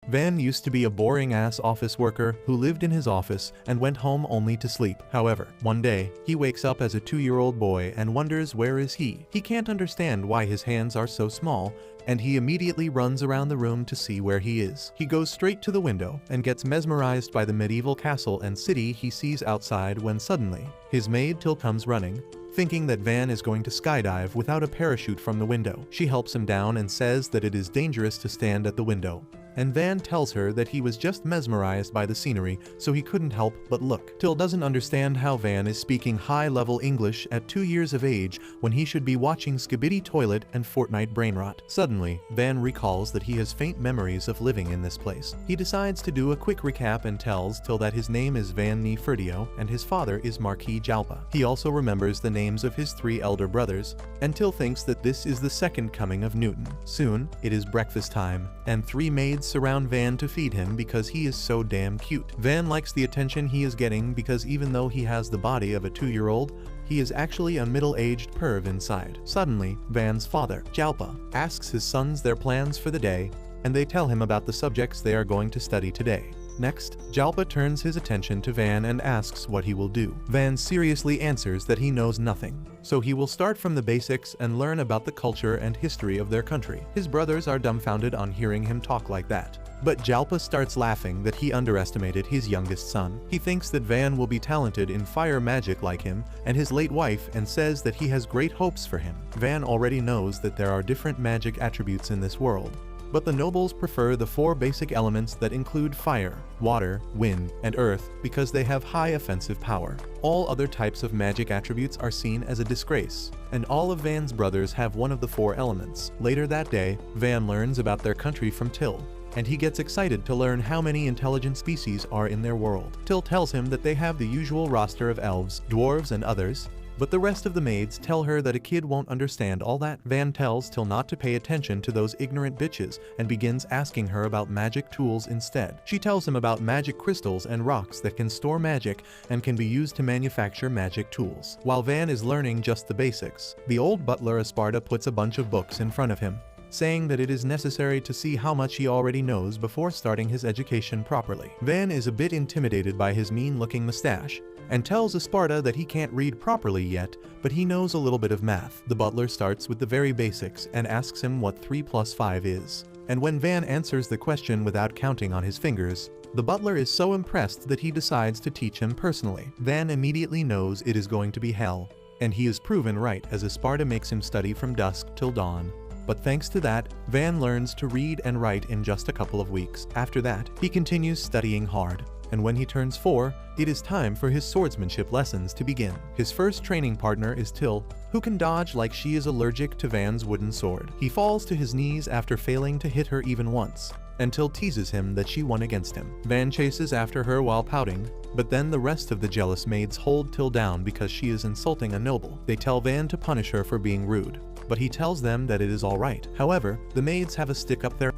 Van used to be a boring-ass office worker who lived in his office and went home only to sleep. However, one day, he wakes up as a 2-year-old boy and wonders where is he. He can't understand why his hands are so small, and he immediately runs around the room to see where he is. He goes straight to the window and gets mesmerized by the medieval castle and city he sees outside when suddenly, his maid Till comes running, thinking that Van is going to skydive without a parachute from the window. She helps him down and says that it is dangerous to stand at the window. And Van tells her that he was just mesmerized by the scenery, so he couldn't help but look. Till doesn't understand how Van is speaking high-level English at 2 years of age when he should be watching Abilitiy Toilet and Fortnite Brainrot. Suddenly, Van recalls that he has faint memories of living in this place. He decides to do a quick recap and tells Till that his name is Van Ni Ferdio and his father is Marquis Jalpa. He also remembers the names of his 3 elder brothers, and Till thinks that this is the second coming of Newton. Soon, it is breakfast time, and 3 maids surround Van to feed him because he is so damn cute. Van likes the attention he is getting because even though he has the body of a 2-year-old, he is actually a middle-aged perv inside. Suddenly, Van's father, Jalpa, asks his sons their plans for the day, and they tell him about the subjects they are going to study today. Next, Jalpa turns his attention to Van and asks what he will do. Van seriously answers that he knows nothing, so he will start from the basics and learn about the culture and history of their country. His brothers are dumbfounded on hearing him talk like that. But Jalpa starts laughing that he underestimated his youngest son. He thinks that Van will be talented in fire magic like him and his late wife and says that he has great hopes for him. Van already knows that there are different magic attributes in this world, but the nobles prefer the 4 basic elements that include fire, water, wind, and earth because they have high offensive power. All other types of magic attributes are seen as a disgrace, and all of Van's brothers have one of the 4 elements. Later that day, Van learns about their country from Till, and he gets excited to learn how many intelligent species are in their world. Till tells him that they have the usual roster of elves, dwarves, and others, but the rest of the maids tell her that a kid won't understand all that. Van tells Till not to pay attention to those ignorant bitches and begins asking her about magic tools instead. She tells him about magic crystals and rocks that can store magic and can be used to manufacture magic tools. While Van is learning just the basics, the old butler Esparta puts a bunch of books in front of him, saying that it is necessary to see how much he already knows before starting his education properly. Van is a bit intimidated by his mean-looking mustache, and tells Esparta that he can't read properly yet, but he knows a little bit of math. The butler starts with the very basics and asks him what 3 + 5 is. And when Van answers the question without counting on his fingers, the butler is so impressed that he decides to teach him personally. Van immediately knows it is going to be hell, and he is proven right as Esparta makes him study from dusk till dawn. But thanks to that, Van learns to read and write in just a couple of weeks. After that, he continues studying hard, and when he turns 4, it is time for his swordsmanship lessons to begin. His first training partner is Till, who can dodge like she is allergic to Van's wooden sword. He falls to his knees after failing to hit her even once, and Till teases him that she won against him. Van chases after her while pouting, but then the rest of the jealous maids hold Till down because she is insulting a noble. They tell Van to punish her for being rude, but he tells them that it is alright. However, the maids have a stick up their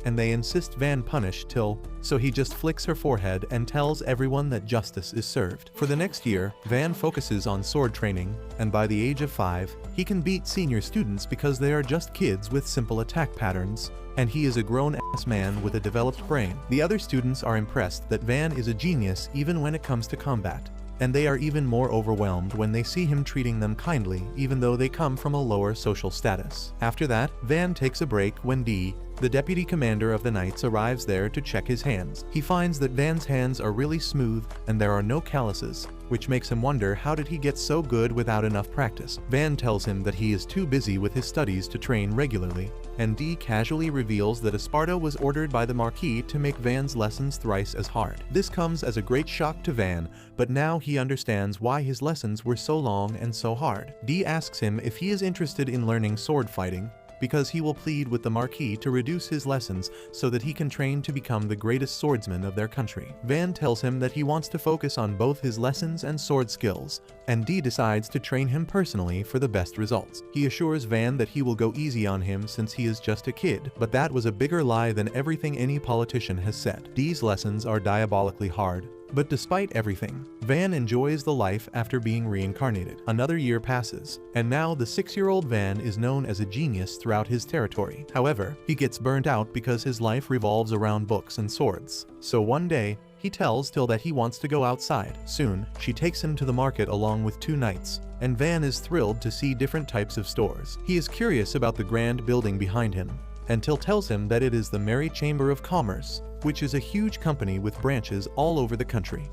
and they insist Van punish Till, so he just flicks her forehead and tells everyone that justice is served. For the next year, Van focuses on sword training, and by the age of 5, he can beat senior students because they are just kids with simple attack patterns, and he is a grown-ass man with a developed brain. The other students are impressed that Van is a genius even when it comes to combat, and they are even more overwhelmed when they see him treating them kindly even though they come from a lower social status. After that, Van takes a break when Dee, the deputy commander of the Knights, arrives there to check his hands. He finds that Van's hands are really smooth and there are no calluses, which makes him wonder how did he get so good without enough practice. Van tells him that he is too busy with his studies to train regularly, and Dee casually reveals that Esparta was ordered by the Marquis to make Van's lessons thrice as hard. This comes as a great shock to Van, but now he understands why his lessons were so long and so hard. Dee asks him if he is interested in learning sword fighting, because he will plead with the Marquis to reduce his lessons so that he can train to become the greatest swordsman of their country. Van tells him that he wants to focus on both his lessons and sword skills, and Dee decides to train him personally for the best results. He assures Van that he will go easy on him since he is just a kid, but that was a bigger lie than everything any politician has said. Dee's lessons are diabolically hard, But despite everything, Van enjoys the life after being reincarnated. Another year passes, and now the 6-year-old Van is known as a genius throughout his territory. However, he gets burnt out because his life revolves around books and swords. So one day, he tells Till that he wants to go outside. Soon, she takes him to the market along with 2 knights, and Van is thrilled to see different types of stores. He is curious about the grand building behind him, and Till tells him that it is the Merry Chamber of Commerce, which is a huge company with branches all over the country.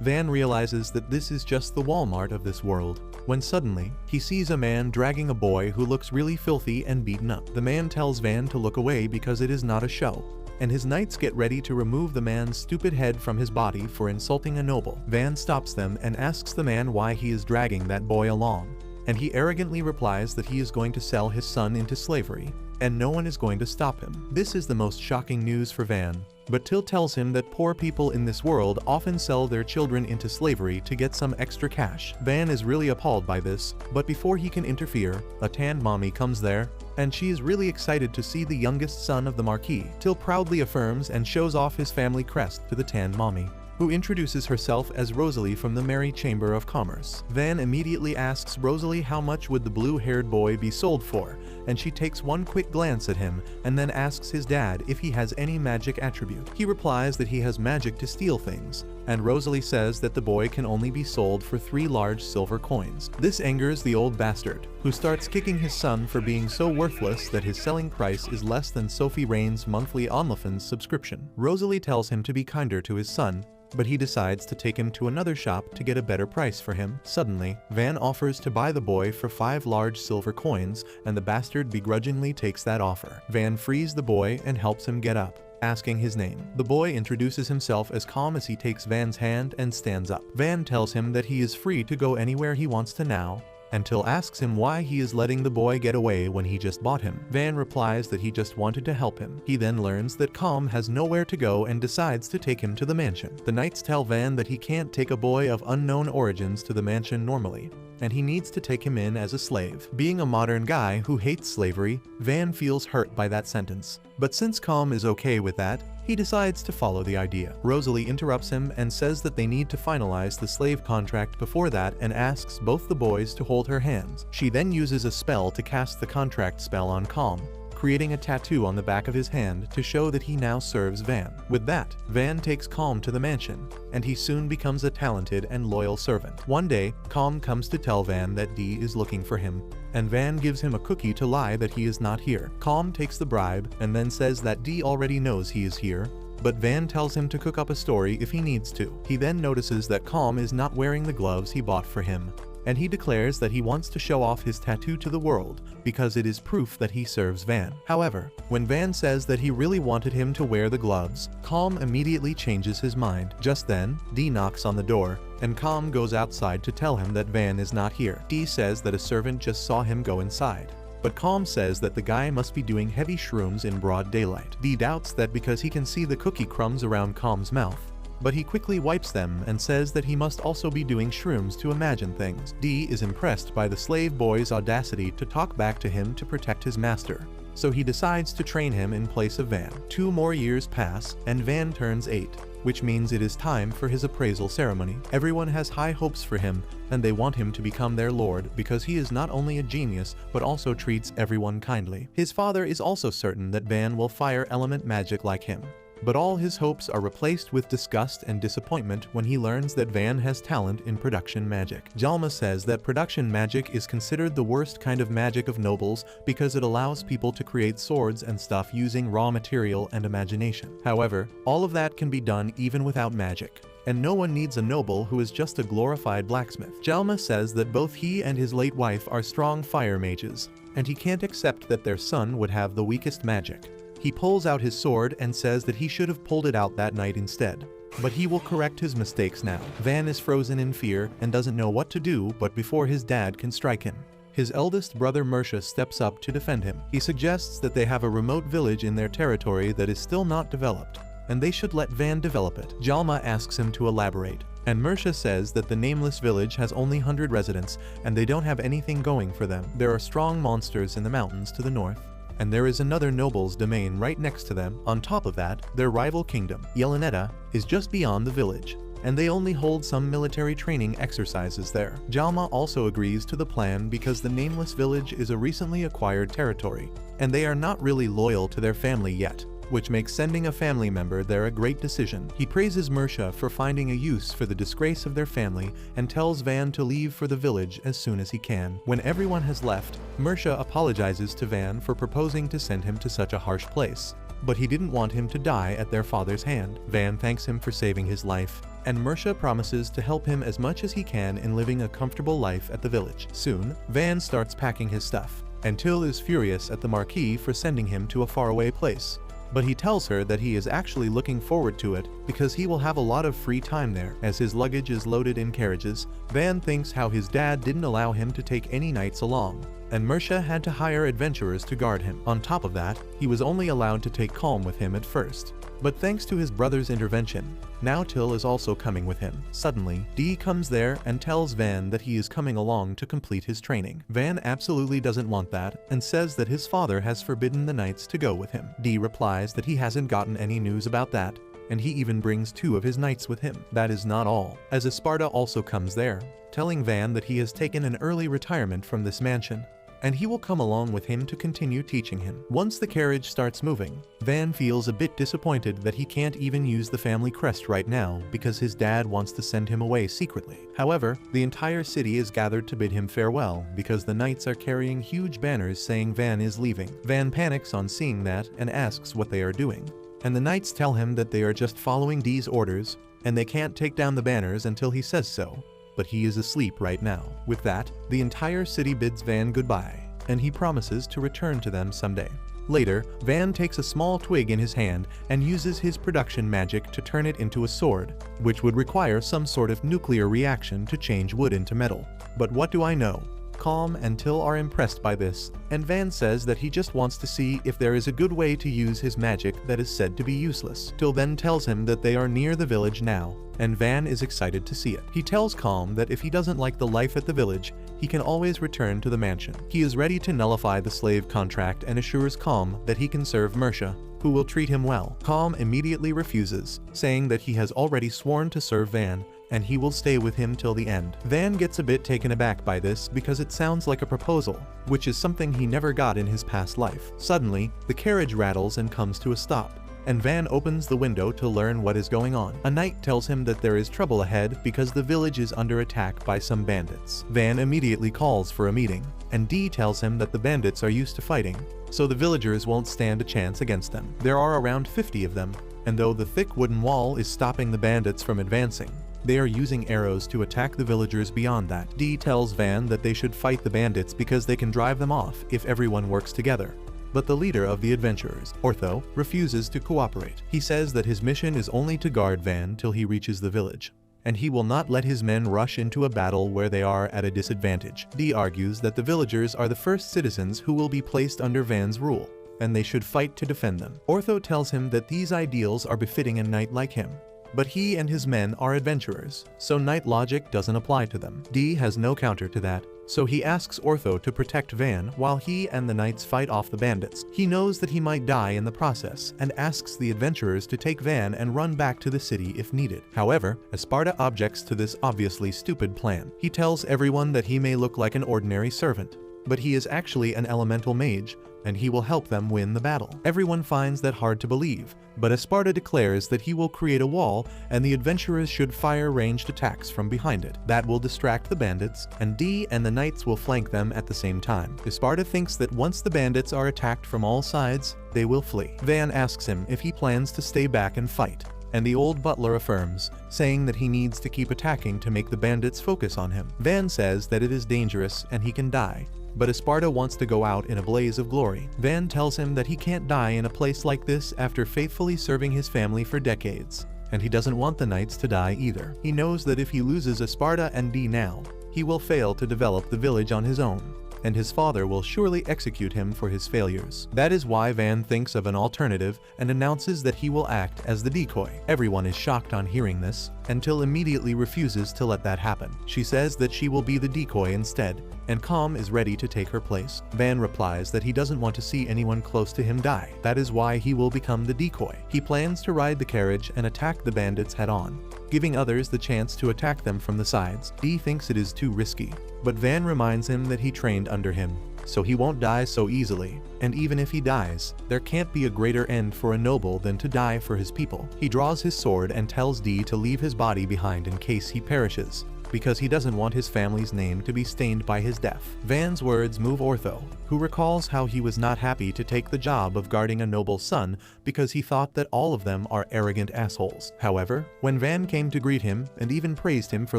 Van realizes that this is just the Walmart of this world, when suddenly, he sees a man dragging a boy who looks really filthy and beaten up. The man tells Van to look away because it is not a show, and his knights get ready to remove the man's stupid head from his body for insulting a noble. Van stops them and asks the man why he is dragging that boy along, and he arrogantly replies that he is going to sell his son into slavery, and no one is going to stop him. This is the most shocking news for Van, but Till tells him that poor people in this world often sell their children into slavery to get some extra cash. Van is really appalled by this, but before he can interfere, a tanned mommy comes there, and she is really excited to see the youngest son of the Marquis. Till proudly affirms and shows off his family crest to the tanned mommy, who introduces herself as Rosalie from the Merry Chamber of Commerce. Van immediately asks Rosalie how much would the blue-haired boy be sold for, and she takes one quick glance at him and then asks his dad if he has any magic attribute. He replies that he has magic to steal things, and Rosalie says that the boy can only be sold for 3 large silver coins. This angers the old bastard, who starts kicking his son for being so worthless that his selling price is less than Sophie Rain's monthly OnlyFans subscription. Rosalie tells him to be kinder to his son, but he decides to take him to another shop to get a better price for him. Suddenly, Van offers to buy the boy for 5 large silver coins, and the bastard begrudgingly takes that offer. Van frees the boy and helps him get up, asking his name. The boy introduces himself as calm as he takes Van's hand and stands up. Van tells him that he is free to go anywhere he wants to now, and Till asks him why he is letting the boy get away when he just bought him. Van replies that he just wanted to help him. He then learns that Calm has nowhere to go and decides to take him to the mansion. The knights tell Van that he can't take a boy of unknown origins to the mansion normally, and he needs to take him in as a slave. Being a modern guy who hates slavery, Van feels hurt by that sentence. But since Calm is okay with that, he decides to follow the idea. Rosalie interrupts him and says that they need to finalize the slave contract before that and asks both the boys to hold her hands. She then uses a spell to cast the contract spell on Calm, creating a tattoo on the back of his hand to show that he now serves Van. With that, Van takes Calm to the mansion, and he soon becomes a talented and loyal servant. One day, Calm comes to tell Van that Dee is looking for him, and Van gives him a cookie to lie that he is not here. Calm takes the bribe and then says that Dee already knows he is here, but Van tells him to cook up a story if he needs to. He then notices that Calm is not wearing the gloves he bought for him, and he declares that he wants to show off his tattoo to the world because it is proof that he serves Van. However, when Van says that he really wanted him to wear the gloves, Calm immediately changes his mind. Just then, Dee knocks on the door, and Calm goes outside to tell him that Van is not here. Dee says that a servant just saw him go inside, but Calm says that the guy must be doing heavy shrooms in broad daylight. Dee doubts that because he can see the cookie crumbs around Calm's mouth, but he quickly wipes them and says that he must also be doing shrooms to imagine things. Dee is impressed by the slave boy's audacity to talk back to him to protect his master, so he decides to train him in place of Van. 2 more years pass, and Van turns 8, which means it is time for his appraisal ceremony. Everyone has high hopes for him, and they want him to become their lord because he is not only a genius but also treats everyone kindly. His father is also certain that Van will fire element magic like him, but all his hopes are replaced with disgust and disappointment when he learns that Van has talent in production magic. Jalma says that production magic is considered the worst kind of magic of nobles because it allows people to create swords and stuff using raw material and imagination. However, all of that can be done even without magic, and no one needs a noble who is just a glorified blacksmith. Jalma says that both he and his late wife are strong fire mages, and he can't accept that their son would have the weakest magic. He pulls out his sword and says that he should have pulled it out that night instead, but he will correct his mistakes now. Van is frozen in fear and doesn't know what to do but before his dad can strike him. His eldest brother Mersha steps up to defend him. He suggests that they have a remote village in their territory that is still not developed, and they should let Van develop it. Jalma asks him to elaborate, and Mersha says that the nameless village has only 100 residents and they don't have anything going for them. There are strong monsters in the mountains to the north, and there is another noble's domain right next to them. On top of that, their rival kingdom, Yeleneta, is just beyond the village. and they only hold some military training exercises there. Jalma also agrees to the plan because the nameless village is a recently acquired territory, and they are not really loyal to their family yet, which makes sending a family member there a great decision. He praises Mersha for finding a use for the disgrace of their family and tells Van to leave for the village as soon as he can. When everyone has left, Mersha apologizes to Van for proposing to send him to such a harsh place, but he didn't want him to die at their father's hand. Van thanks him for saving his life, and Mersha promises to help him as much as he can in living a comfortable life at the village. Soon, Van starts packing his stuff, and Till is furious at the Marquis for sending him to a faraway place. But he tells her that he is actually looking forward to it because he will have a lot of free time there. As his luggage is loaded in carriages, Van thinks how his dad didn't allow him to take any knights along, and Mersha had to hire adventurers to guard him. On top of that, he was only allowed to take Calm with him at first. But thanks to his brother's intervention, now Till is also coming with him. Suddenly, Dee comes there and tells Van that he is coming along to complete his training. Van absolutely doesn't want that and says that his father has forbidden the knights to go with him. Dee replies that he hasn't gotten any news about that, and he even brings 2 of his knights with him. That is not all, as Esparta also comes there, telling Van that he has taken an early retirement from this mansion, and he will come along with him to continue teaching him. Once the carriage starts moving, Van feels a bit disappointed that he can't even use the family crest right now because his dad wants to send him away secretly. However, the entire city is gathered to bid him farewell because the knights are carrying huge banners saying Van is leaving. Van panics on seeing that and asks what they are doing, and the knights tell him that they are just following Dee's orders and they can't take down the banners until he says so. But he is asleep right now. With that, the entire city bids Van goodbye, and he promises to return to them someday. Later, Van takes a small twig in his hand and uses his production magic to turn it into a sword, which would require some sort of nuclear reaction to change wood into metal. But what do I know? Calm and Till are impressed by this, and Van says that he just wants to see if there is a good way to use his magic that is said to be useless. Till then tells him that they are near the village now, and Van is excited to see it. He tells Calm that if he doesn't like the life at the village, he can always return to the mansion. He is ready to nullify the slave contract and assures Calm that he can serve Mersha, who will treat him well. Calm immediately refuses, saying that he has already sworn to serve Van, and he will stay with him till the end. Van gets a bit taken aback by this because it sounds like a proposal, which is something he never got in his past life. Suddenly, the carriage rattles and comes to a stop, and Van opens the window to learn what is going on. A knight tells him that there is trouble ahead because the village is under attack by some bandits. Van immediately calls for a meeting, and Dee tells him that the bandits are used to fighting, so the villagers won't stand a chance against them. There are around 50 of them, and though the thick wooden wall is stopping the bandits from advancing, they are using arrows to attack the villagers beyond that. Dee tells Van that they should fight the bandits because they can drive them off if everyone works together. But the leader of the adventurers, Ortho, refuses to cooperate. He says that his mission is only to guard Van till he reaches the village, and he will not let his men rush into a battle where they are at a disadvantage. Dee argues that the villagers are the first citizens who will be placed under Van's rule, and they should fight to defend them. Ortho tells him that these ideals are befitting a knight like him, but he and his men are adventurers, so knight logic doesn't apply to them. Dee has no counter to that, so he asks Ortho to protect Van while he and the knights fight off the bandits. He knows that he might die in the process and asks the adventurers to take Van and run back to the city if needed. However, Esparta objects to this obviously stupid plan. He tells everyone that he may look like an ordinary servant, but he is actually an elemental mage, and he will help them win the battle. Everyone finds that hard to believe, but Esparta declares that he will create a wall and the adventurers should fire ranged attacks from behind it. That will distract the bandits, and Dee and the knights will flank them at the same time. Esparta thinks that once the bandits are attacked from all sides, they will flee. Van asks him if he plans to stay back and fight, and the old butler affirms, saying that he needs to keep attacking to make the bandits focus on him. Van says that it is dangerous and he can die, but Esparta wants to go out in a blaze of glory. Van tells him that he can't die in a place like this after faithfully serving his family for decades, and he doesn't want the knights to die either. He knows that if he loses Esparta and Dee now, he will fail to develop the village on his own, and his father will surely execute him for his failures. That is why Van thinks of an alternative and announces that he will act as the decoy. Everyone is shocked on hearing this, until immediately refuses to let that happen. She says that she will be the decoy instead, and Calm is ready to take her place. Van replies that he doesn't want to see anyone close to him die. That is why he will become the decoy. He plans to ride the carriage and attack the bandits head-on, giving others the chance to attack them from the sides. Dee thinks it is too risky, but Van reminds him that he trained under him, so he won't die so easily. And even if he dies, there can't be a greater end for a noble than to die for his people. He draws his sword and tells Dee to leave his body behind in case he perishes, because he doesn't want his family's name to be stained by his death. Van's words move Ortho, who recalls how he was not happy to take the job of guarding a noble's son because he thought that all of them are arrogant assholes. However, when Van came to greet him and even praised him for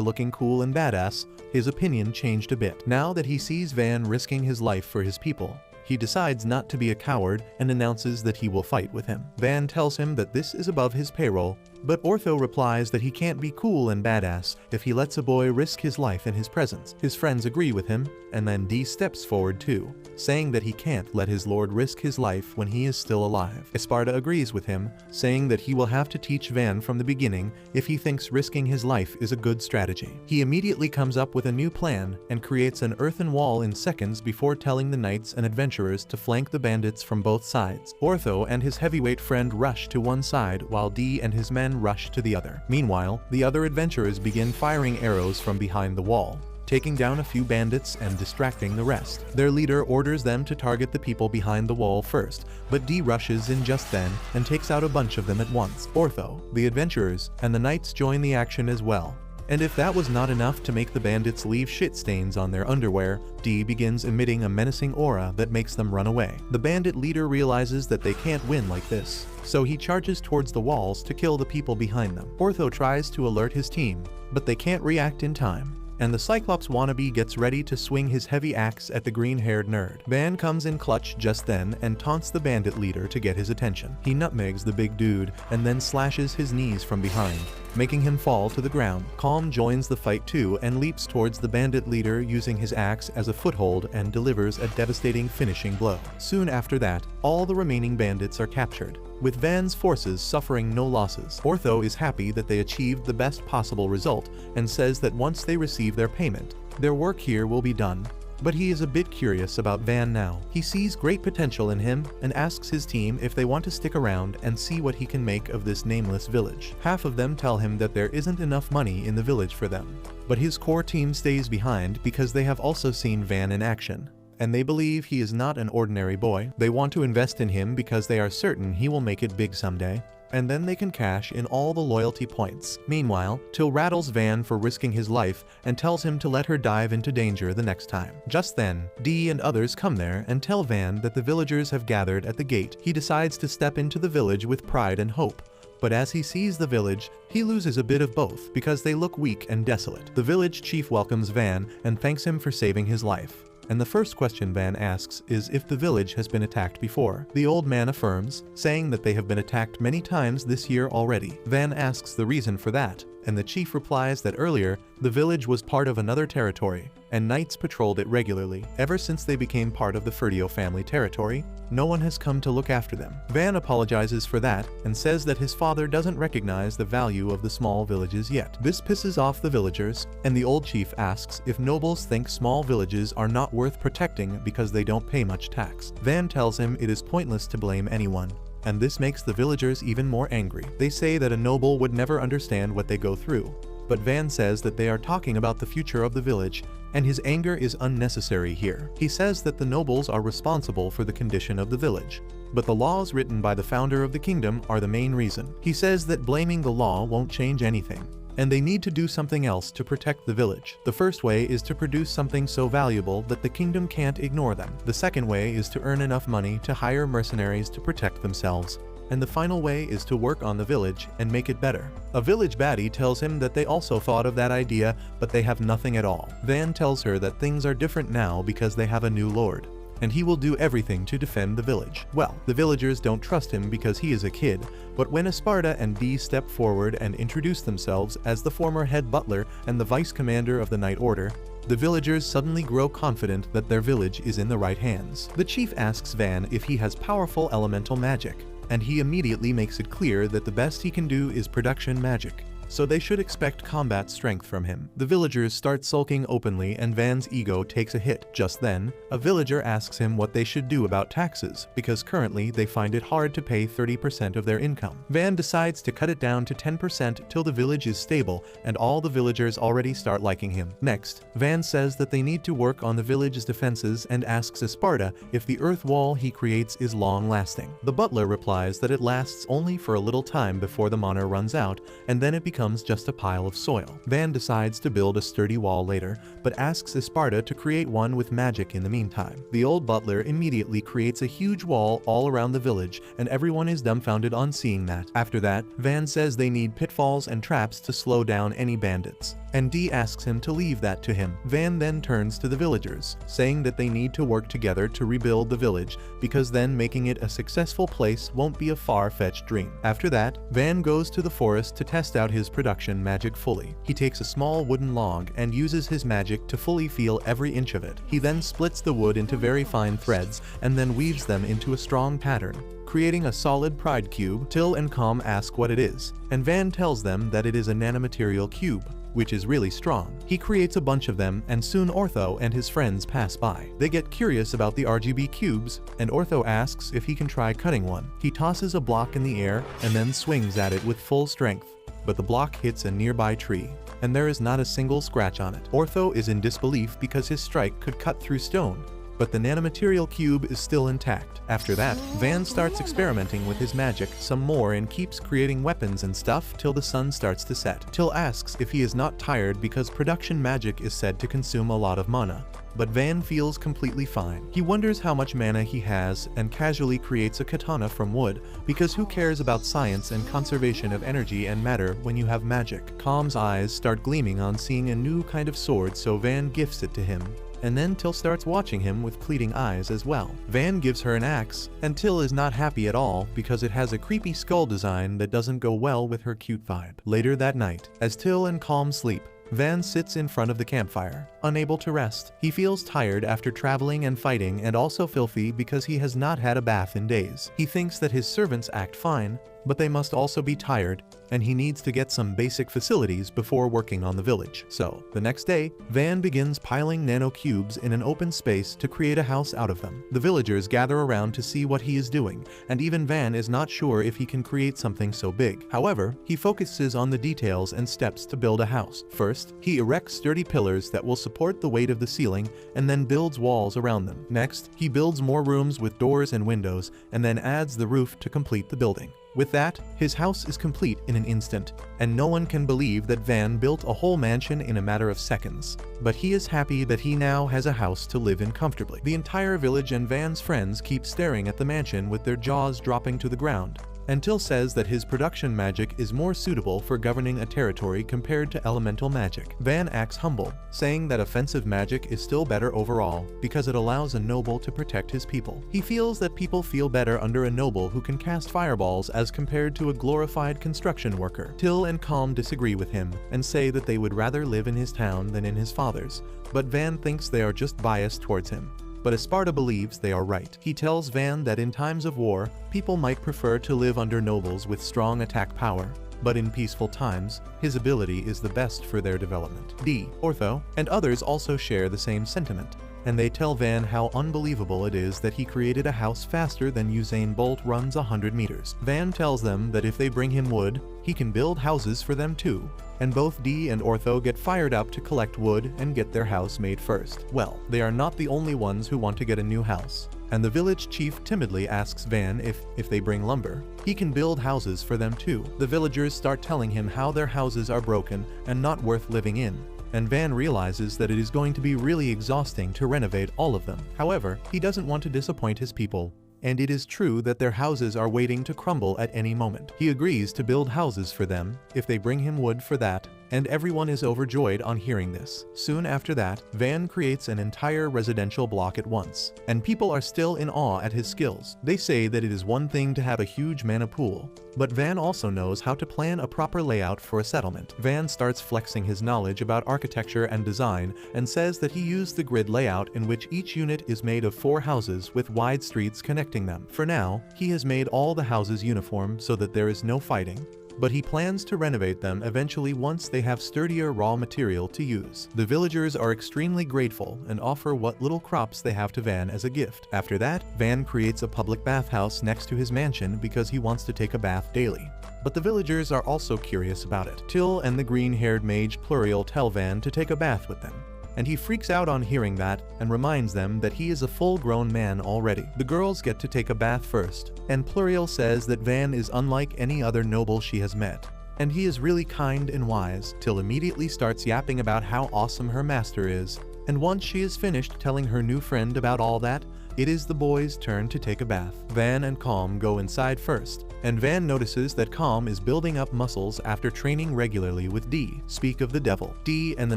looking cool and badass, his opinion changed a bit. Now that he sees Van risking his life for his people, he decides not to be a coward and announces that he will fight with him. Van tells him that this is above his payroll, but Ortho replies that he can't be cool and badass if he lets a boy risk his life in his presence. His friends agree with him, and then Dee steps forward too, saying that he can't let his lord risk his life when he is still alive. Esparta agrees with him, saying that he will have to teach Van from the beginning if he thinks risking his life is a good strategy. He immediately comes up with a new plan and creates an earthen wall in seconds before telling the knights and adventurers to flank the bandits from both sides. Ortho and his heavyweight friend rush to one side while Dee and his men rush to the other. Meanwhile, the other adventurers begin firing arrows from behind the wall, taking down a few bandits and distracting the rest. Their leader orders them to target the people behind the wall first, but Dee rushes in just then and takes out a bunch of them at once. Ortho, the adventurers, and the knights join the action as well. And if that was not enough to make the bandits leave shit stains on their underwear, Dee begins emitting a menacing aura that makes them run away. The bandit leader realizes that they can't win like this, so he charges towards the walls to kill the people behind them. Ortho tries to alert his team, but they can't react in time, and the Cyclops wannabe gets ready to swing his heavy axe at the green-haired nerd. Van comes in clutch just then and taunts the bandit leader to get his attention. He nutmegs the big dude and then slashes his knees from behind, making him fall to the ground. Calm joins the fight too and leaps towards the bandit leader using his axe as a foothold and delivers a devastating finishing blow. Soon after that, all the remaining bandits are captured, with Van's forces suffering no losses. Ortho is happy that they achieved the best possible result and says that once they receive their payment, their work here will be done. But he is a bit curious about Van now. He sees great potential in him and asks his team if they want to stick around and see what he can make of this nameless village. Half of them tell him that there isn't enough money in the village for them, but his core team stays behind because they have also seen Van in action, and they believe he is not an ordinary boy. They want to invest in him because they are certain he will make it big someday, and then they can cash in all the loyalty points. Meanwhile, Till rattles Van for risking his life and tells him to let her dive into danger the next time. Just then, Dee and others come there and tell Van that the villagers have gathered at the gate. He decides to step into the village with pride and hope, but as he sees the village, he loses a bit of both because they look weak and desolate. The village chief welcomes Van and thanks him for saving his life, and the first question Van asks is if the village has been attacked before. The old man affirms, saying that they have been attacked many times this year already. Van asks the reason for that, and the chief replies that earlier, the village was part of another territory, and knights patrolled it regularly. Ever since they became part of the Ferdio family territory, no one has come to look after them. Van apologizes for that and says that his father doesn't recognize the value of the small villages yet. This pisses off the villagers, and the old chief asks if nobles think small villages are not worth protecting because they don't pay much tax. Van tells him it is pointless to blame anyone, and this makes the villagers even more angry. They say that a noble would never understand what they go through, but Van says that they are talking about the future of the village, and his anger is unnecessary here. He says that the nobles are responsible for the condition of the village, but the laws written by the founder of the kingdom are the main reason. He says that blaming the law won't change anything, and they need to do something else to protect the village. The first way is to produce something so valuable that the kingdom can't ignore them. The second way is to earn enough money to hire mercenaries to protect themselves. And the final way is to work on the village and make it better. A village baddie tells him that they also thought of that idea, but they have nothing at all. Van tells her that things are different now because they have a new lord, and he will do everything to defend the village. Well, the villagers don't trust him because he is a kid, but when Esparta and Dee step forward and introduce themselves as the former head butler and the vice commander of the Night Order, the villagers suddenly grow confident that their village is in the right hands. The chief asks Van if he has powerful elemental magic, and he immediately makes it clear that the best he can do is production magic, so they should expect combat strength from him. The villagers start sulking openly and Van's ego takes a hit. Just then, a villager asks him what they should do about taxes, because currently they find it hard to pay 30% of their income. Van decides to cut it down to 10% till the village is stable and all the villagers already start liking him. Next, Van says that they need to work on the village's defenses and asks Esparta if the earth wall he creates is long-lasting. The butler replies that it lasts only for a little time before the mana runs out, and then it becomes just a pile of soil. Van decides to build a sturdy wall later, but asks Esparta to create one with magic in the meantime. The old butler immediately creates a huge wall all around the village, and everyone is dumbfounded on seeing that. After that, Van says they need pitfalls and traps to slow down any bandits, and Dee asks him to leave that to him. Van then turns to the villagers, saying that they need to work together to rebuild the village, because then making it a successful place won't be a far-fetched dream. After that, Van goes to the forest to test out his production magic fully. He takes a small wooden log and uses his magic to fully feel every inch of it. He then splits the wood into very fine threads and then weaves them into a strong pattern, creating a solid pride cube. Till and Calm ask what it is, and Van tells them that it is a nanomaterial cube, which is really strong. He creates a bunch of them, and soon Ortho and his friends pass by. They get curious about the RGB cubes, and Ortho asks if he can try cutting one. He tosses a block in the air and then swings at it with full strength, but the block hits a nearby tree, and there is not a single scratch on it. Ortho is in disbelief because his strike could cut through stone, but the nanomaterial cube is still intact. After that, Van starts experimenting with his magic some more and keeps creating weapons and stuff till the sun starts to set. Till asks if he is not tired because production magic is said to consume a lot of mana, but Van feels completely fine. He wonders how much mana he has and casually creates a katana from wood, because who cares about science and conservation of energy and matter when you have magic? Calm's eyes start gleaming on seeing a new kind of sword, so Van gifts it to him, and then Till starts watching him with pleading eyes as well. Van gives her an axe, and Till is not happy at all because it has a creepy skull design that doesn't go well with her cute vibe. Later that night, as Till and Calm sleep, Van sits in front of the campfire, unable to rest. He feels tired after traveling and fighting, and also filthy because he has not had a bath in days. He thinks that his servants act fine, but they must also be tired, and he needs to get some basic facilities before working on the village. So, the next day, Van begins piling nano cubes in an open space to create a house out of them. The villagers gather around to see what he is doing, and even Van is not sure if he can create something so big. However, he focuses on the details and steps to build a house. First, he erects sturdy pillars that will support the weight of the ceiling, and then builds walls around them. Next, he builds more rooms with doors and windows, and then adds the roof to complete the building. With that, his house is complete in an instant, and no one can believe that Van built a whole mansion in a matter of seconds. But he is happy that he now has a house to live in comfortably. The entire village and Van's friends keep staring at the mansion with their jaws dropping to the ground, until says that his production magic is more suitable for governing a territory compared to elemental magic. Van acts humble, saying that offensive magic is still better overall because it allows a noble to protect his people. He feels that people feel better under a noble who can cast fireballs as compared to a glorified construction worker. Till and Calm disagree with him and say that they would rather live in his town than in his father's, but Van thinks they are just biased towards him. But Esparta believes they are right. He tells Van that in times of war, people might prefer to live under nobles with strong attack power, but in peaceful times, his ability is the best for their development. Dee, Ortho, and others also share the same sentiment, and they tell Van how unbelievable it is that he created a house faster than Usain Bolt runs 100 meters. Van tells them that if they bring him wood, he can build houses for them too, and both Dee and Ortho get fired up to collect wood and get their house made first. Well, they are not the only ones who want to get a new house, and the village chief timidly asks Van if they bring lumber, he can build houses for them too. The villagers start telling him how their houses are broken and not worth living in, and Van realizes that it is going to be really exhausting to renovate all of them. However, he doesn't want to disappoint his people, and it is true that their houses are waiting to crumble at any moment. He agrees to build houses for them if they bring him wood for that, and everyone is overjoyed on hearing this. Soon after that, Van creates an entire residential block at once, and people are still in awe at his skills. They say that it is one thing to have a huge mana pool, but Van also knows how to plan a proper layout for a settlement. Van starts flexing his knowledge about architecture and design and says that he used the grid layout in which each unit is made of 4 houses with wide streets connecting them. For now, he has made all the houses uniform so that there is no fighting, but he plans to renovate them eventually once they have sturdier raw material to use. The villagers are extremely grateful and offer what little crops they have to Van as a gift. After that, Van creates a public bathhouse next to his mansion because he wants to take a bath daily. But the villagers are also curious about it. Till and the green-haired mage Pluriel tell Van to take a bath with them, and he freaks out on hearing that and reminds them that he is a full-grown man already. The girls get to take a bath first, and Pluriel says that Van is unlike any other noble she has met, and he is really kind and wise. Till immediately starts yapping about how awesome her master is, and once she is finished telling her new friend about all that, it is the boys' turn to take a bath. Van and Calm go inside first, and Van notices that Calm is building up muscles after training regularly with Dee. Speak of the devil. Dee and the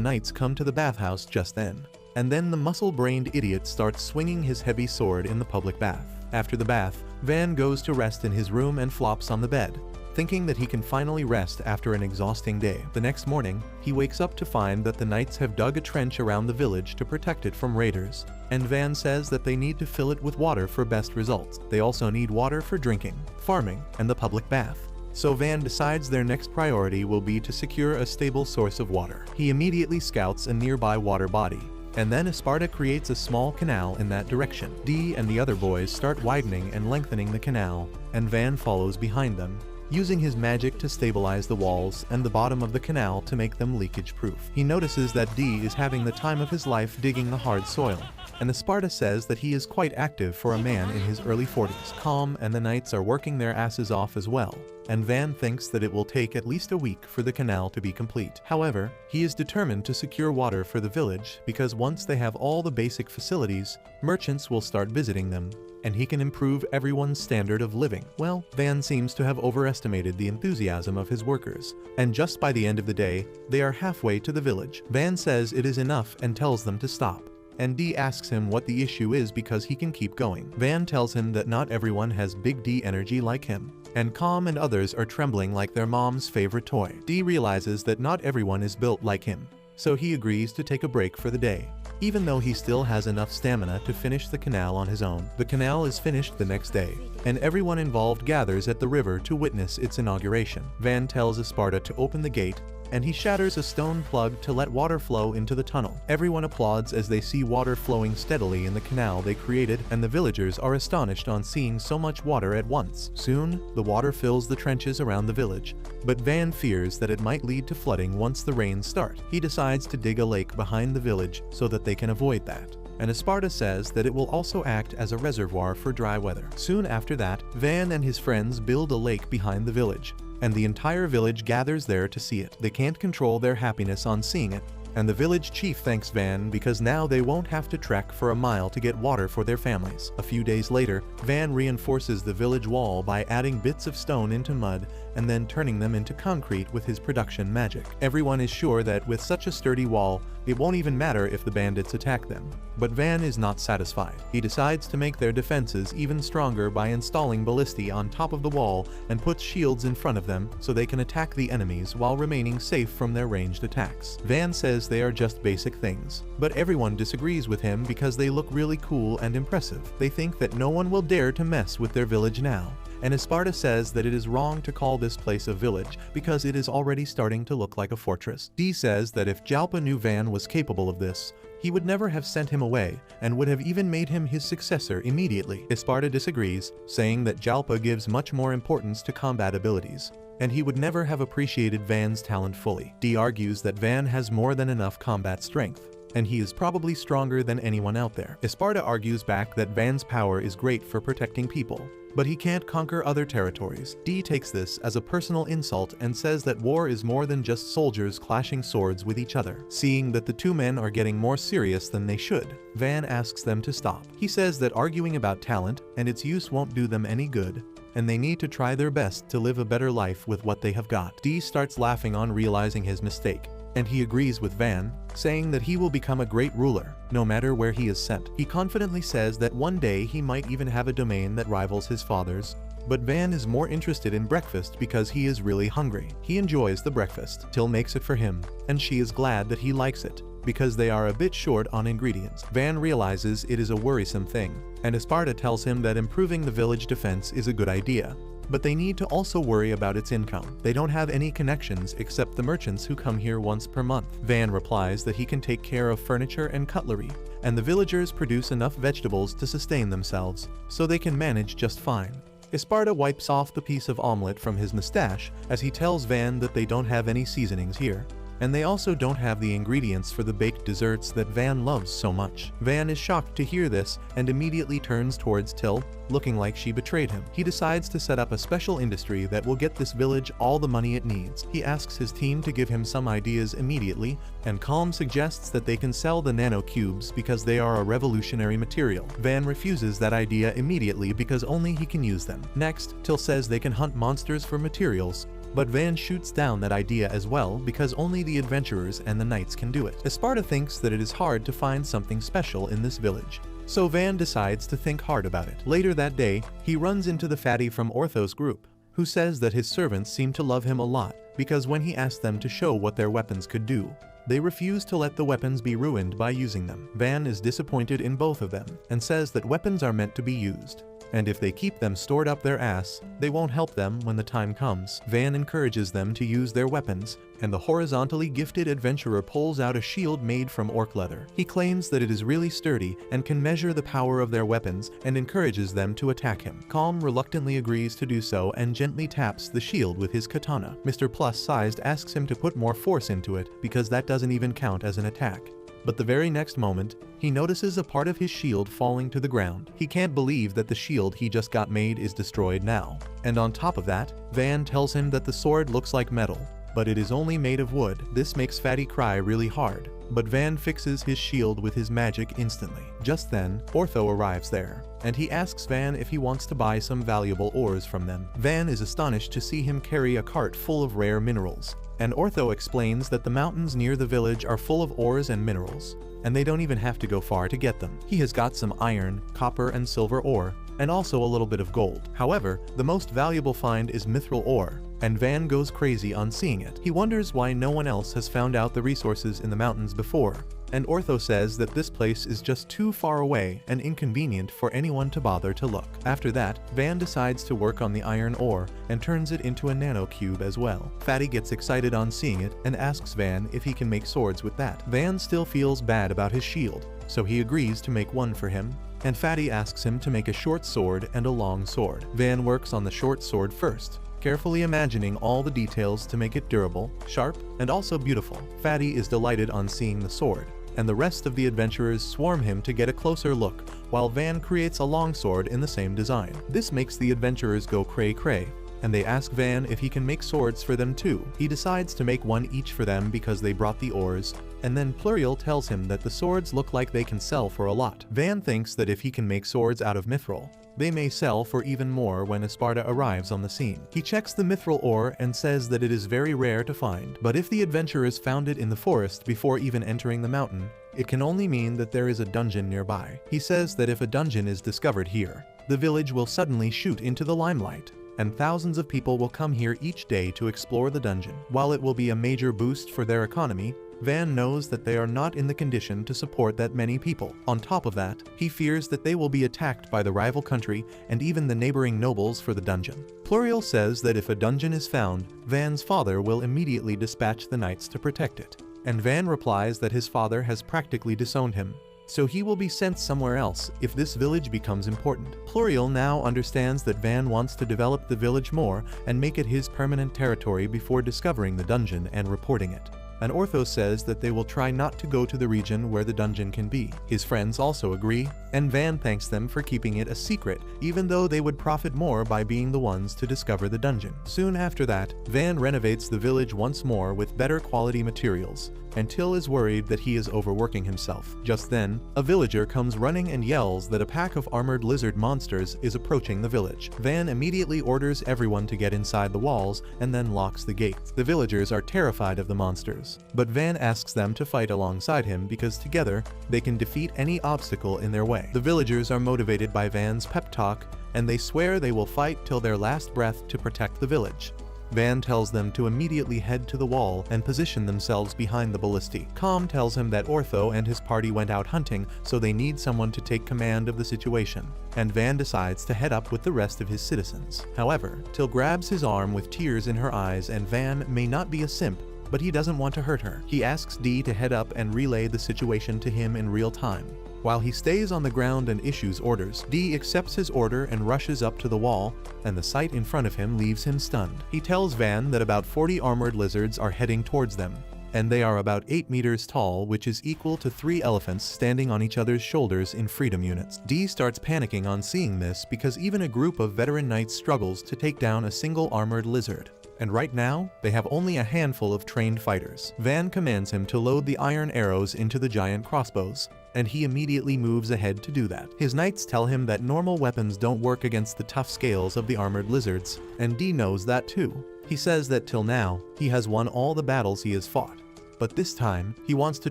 knights come to the bathhouse just then, and then the muscle-brained idiot starts swinging his heavy sword in the public bath. After the bath, Van goes to rest in his room and flops on the bed, thinking that he can finally rest after an exhausting day. The next morning, he wakes up to find that the knights have dug a trench around the village to protect it from raiders, and Van says that they need to fill it with water for best results. They also need water for drinking, farming, and the public bath. So Van decides their next priority will be to secure a stable source of water. He immediately scouts a nearby water body, and then Esparta creates a small canal in that direction. Dee and the other boys start widening and lengthening the canal, and Van follows behind them, using his magic to stabilize the walls and the bottom of the canal to make them leakage-proof. He notices that Dee is having the time of his life digging the hard soil, and Esparta says that he is quite active for a man in his early 40s. Calm and the knights are working their asses off as well, and Van thinks that it will take at least a week for the canal to be complete. However, he is determined to secure water for the village because once they have all the basic facilities, merchants will start visiting them, and he can improve everyone's standard of living. Well, Van seems to have overestimated the enthusiasm of his workers, and just by the end of the day, they are halfway to the village. Van says it is enough and tells them to stop, and Dee asks him what the issue is because he can keep going. Van tells him that not everyone has Big D energy like him, and Calm and others are trembling like their mom's favorite toy. Dee realizes that not everyone is built like him, so he agrees to take a break for the day, even though he still has enough stamina to finish the canal on his own. The canal is finished the next day, and everyone involved gathers at the river to witness its inauguration. Van tells Esparta to open the gate, and he shatters a stone plug to let water flow into the tunnel. Everyone applauds as they see water flowing steadily in the canal they created, and the villagers are astonished on seeing so much water at once. Soon, the water fills the trenches around the village, but Van fears that it might lead to flooding once the rains start. He decides to dig a lake behind the village so that they can avoid that, and Esparta says that it will also act as a reservoir for dry weather. Soon after that, Van and his friends build a lake behind the village, and the entire village gathers there to see it. They can't control their happiness on seeing it, and the village chief thanks Van because now they won't have to trek for a mile to get water for their families. A few days later, Van reinforces the village wall by adding bits of stone into mud and then turning them into concrete with his production magic. Everyone is sure that with such a sturdy wall, it won't even matter if the bandits attack them. But Van is not satisfied. He decides to make their defenses even stronger by installing Abilitiy on top of the wall and puts shields in front of them so they can attack the enemies while remaining safe from their ranged attacks. Van says they are just basic things, but everyone disagrees with him because they look really cool and impressive. They think that no one will dare to mess with their village now, and Esparta says that it is wrong to call this place a village because it is already starting to look like a fortress. Dee says that if Jalpa knew Van was capable of this, he would never have sent him away and would have even made him his successor immediately. Esparta disagrees, saying that Jalpa gives much more importance to combat abilities, and he would never have appreciated Van's talent fully. Dee argues that Van has more than enough combat strength, and he is probably stronger than anyone out there. Esparta argues back that Van's power is great for protecting people, but he can't conquer other territories. Dee takes this as a personal insult and says that war is more than just soldiers clashing swords with each other. Seeing that the two men are getting more serious than they should, Van asks them to stop. He says that arguing about talent and its use won't do them any good, and they need to try their best to live a better life with what they have got. Dee starts laughing on realizing his mistake, and he agrees with Van, saying that he will become a great ruler, no matter where he is sent. He confidently says that one day he might even have a domain that rivals his father's, but Van is more interested in breakfast because he is really hungry. He enjoys the breakfast. Till makes it for him, and she is glad that he likes it, because they are a bit short on ingredients. Van realizes it is a worrisome thing, and Esparta tells him that improving the village defense is a good idea, but they need to also worry about its income. They don't have any connections except the merchants who come here once per month. Van replies that he can take care of furniture and cutlery, and the villagers produce enough vegetables to sustain themselves, so they can manage just fine. Esparta wipes off the piece of omelet from his mustache as he tells Van that they don't have any seasonings here, and they also don't have the ingredients for the baked desserts that Van loves so much. Van is shocked to hear this and immediately turns towards Till, looking like she betrayed him. He decides to set up a special industry that will get this village all the money it needs. He asks his team to give him some ideas immediately, and Calm suggests that they can sell the nanocubes because they are a revolutionary material. Van refuses that idea immediately because only he can use them. Next, Till says they can hunt monsters for materials, but Van shoots down that idea as well because only the adventurers and the knights can do it. Esparta thinks that it is hard to find something special in this village, so Van decides to think hard about it. Later that day, he runs into the fatty from Ortho's group, who says that his servants seem to love him a lot because when he asked them to show what their weapons could do, they refuse to let the weapons be ruined by using them. Van is disappointed in both of them and says that weapons are meant to be used, and if they keep them stored up their ass, they won't help them when the time comes. Van encourages them to use their weapons, and the horizontally gifted adventurer pulls out a shield made from orc leather. He claims that it is really sturdy and can measure the power of their weapons and encourages them to attack him. Calm reluctantly agrees to do so and gently taps the shield with his katana. Mr. Plus-sized asks him to put more force into it because that doesn't even count as an attack. But the very next moment, he notices a part of his shield falling to the ground. He can't believe that the shield he just got made is destroyed now. And on top of that, Van tells him that the sword looks like metal, but it is only made of wood. This makes Fatty cry really hard, but Van fixes his shield with his magic instantly. Just then, Ortho arrives there, and he asks Van if he wants to buy some valuable ores from them. Van is astonished to see him carry a cart full of rare minerals, and Ortho explains that the mountains near the village are full of ores and minerals, and they don't even have to go far to get them. He has got some iron, copper, and silver ore, and also a little bit of gold. However, the most valuable find is mithril ore, and Van goes crazy on seeing it. He wonders why no one else has found out the resources in the mountains before, and Ortho says that this place is just too far away and inconvenient for anyone to bother to look. After that, Van decides to work on the iron ore and turns it into a nanocube as well. Fatty gets excited on seeing it and asks Van if he can make swords with that. Van still feels bad about his shield, so he agrees to make one for him, and Fatty asks him to make a short sword and a long sword. Van works on the short sword first, carefully imagining all the details to make it durable, sharp, and also beautiful. Fatty is delighted on seeing the sword, and the rest of the adventurers swarm him to get a closer look, while Van creates a longsword in the same design. This makes the adventurers go cray-cray, and they ask Van if he can make swords for them too. He decides to make one each for them because they brought the ores, and then Pluriel tells him that the swords look like they can sell for a lot. Van thinks that if he can make swords out of mithril, they may sell for even more when Esparta arrives on the scene. He checks the mithril ore and says that it is very rare to find, but if the adventurers found it in the forest before even entering the mountain, it can only mean that there is a dungeon nearby. He says that if a dungeon is discovered here, the village will suddenly shoot into the limelight, and thousands of people will come here each day to explore the dungeon. While it will be a major boost for their economy, Van knows that they are not in the condition to support that many people. On top of that, he fears that they will be attacked by the rival country and even the neighboring nobles for the dungeon. Pluriel says that if a dungeon is found, Van's father will immediately dispatch the knights to protect it, and Van replies that his father has practically disowned him, so he will be sent somewhere else if this village becomes important. Pluriel now understands that Van wants to develop the village more and make it his permanent territory before discovering the dungeon and reporting it. And Ortho says that they will try not to go to the region where the dungeon can be. His friends also agree, and Van thanks them for keeping it a secret, even though they would profit more by being the ones to discover the dungeon. Soon after that, Van renovates the village once more with better quality materials, and Till is worried that he is overworking himself. Just then, a villager comes running and yells that a pack of armored lizard monsters is approaching the village. Van immediately orders everyone to get inside the walls and then locks the gates. The villagers are terrified of the monsters, but Van asks them to fight alongside him because together they can defeat any obstacle in their way. The villagers are motivated by Van's pep talk, and they swear they will fight till their last breath to protect the village. Van tells them to immediately head to the wall and position themselves behind the Abilitiy. Com tells him that Ortho and his party went out hunting, so they need someone to take command of the situation, and Van decides to head up with the rest of his citizens. However, Till grabs his arm with tears in her eyes, and Van may not be a simp, but he doesn't want to hurt her. He asks Dee to head up and relay the situation to him in real time. While he stays on the ground and issues orders, Dee accepts his order and rushes up to the wall, and the sight in front of him leaves him stunned. He tells Van that about 40 armored lizards are heading towards them, and they are about 8 meters tall, which is equal to 3 elephants standing on each other's shoulders in freedom units. Dee starts panicking on seeing this because even a group of veteran knights struggles to take down a single armored lizard. And right now, they have only a handful of trained fighters. Van commands him to load the iron arrows into the giant crossbows, and he immediately moves ahead to do that. His knights tell him that normal weapons don't work against the tough scales of the armored lizards, and Dee knows that too. He says that till now, he has won all the battles he has fought. But this time, he wants to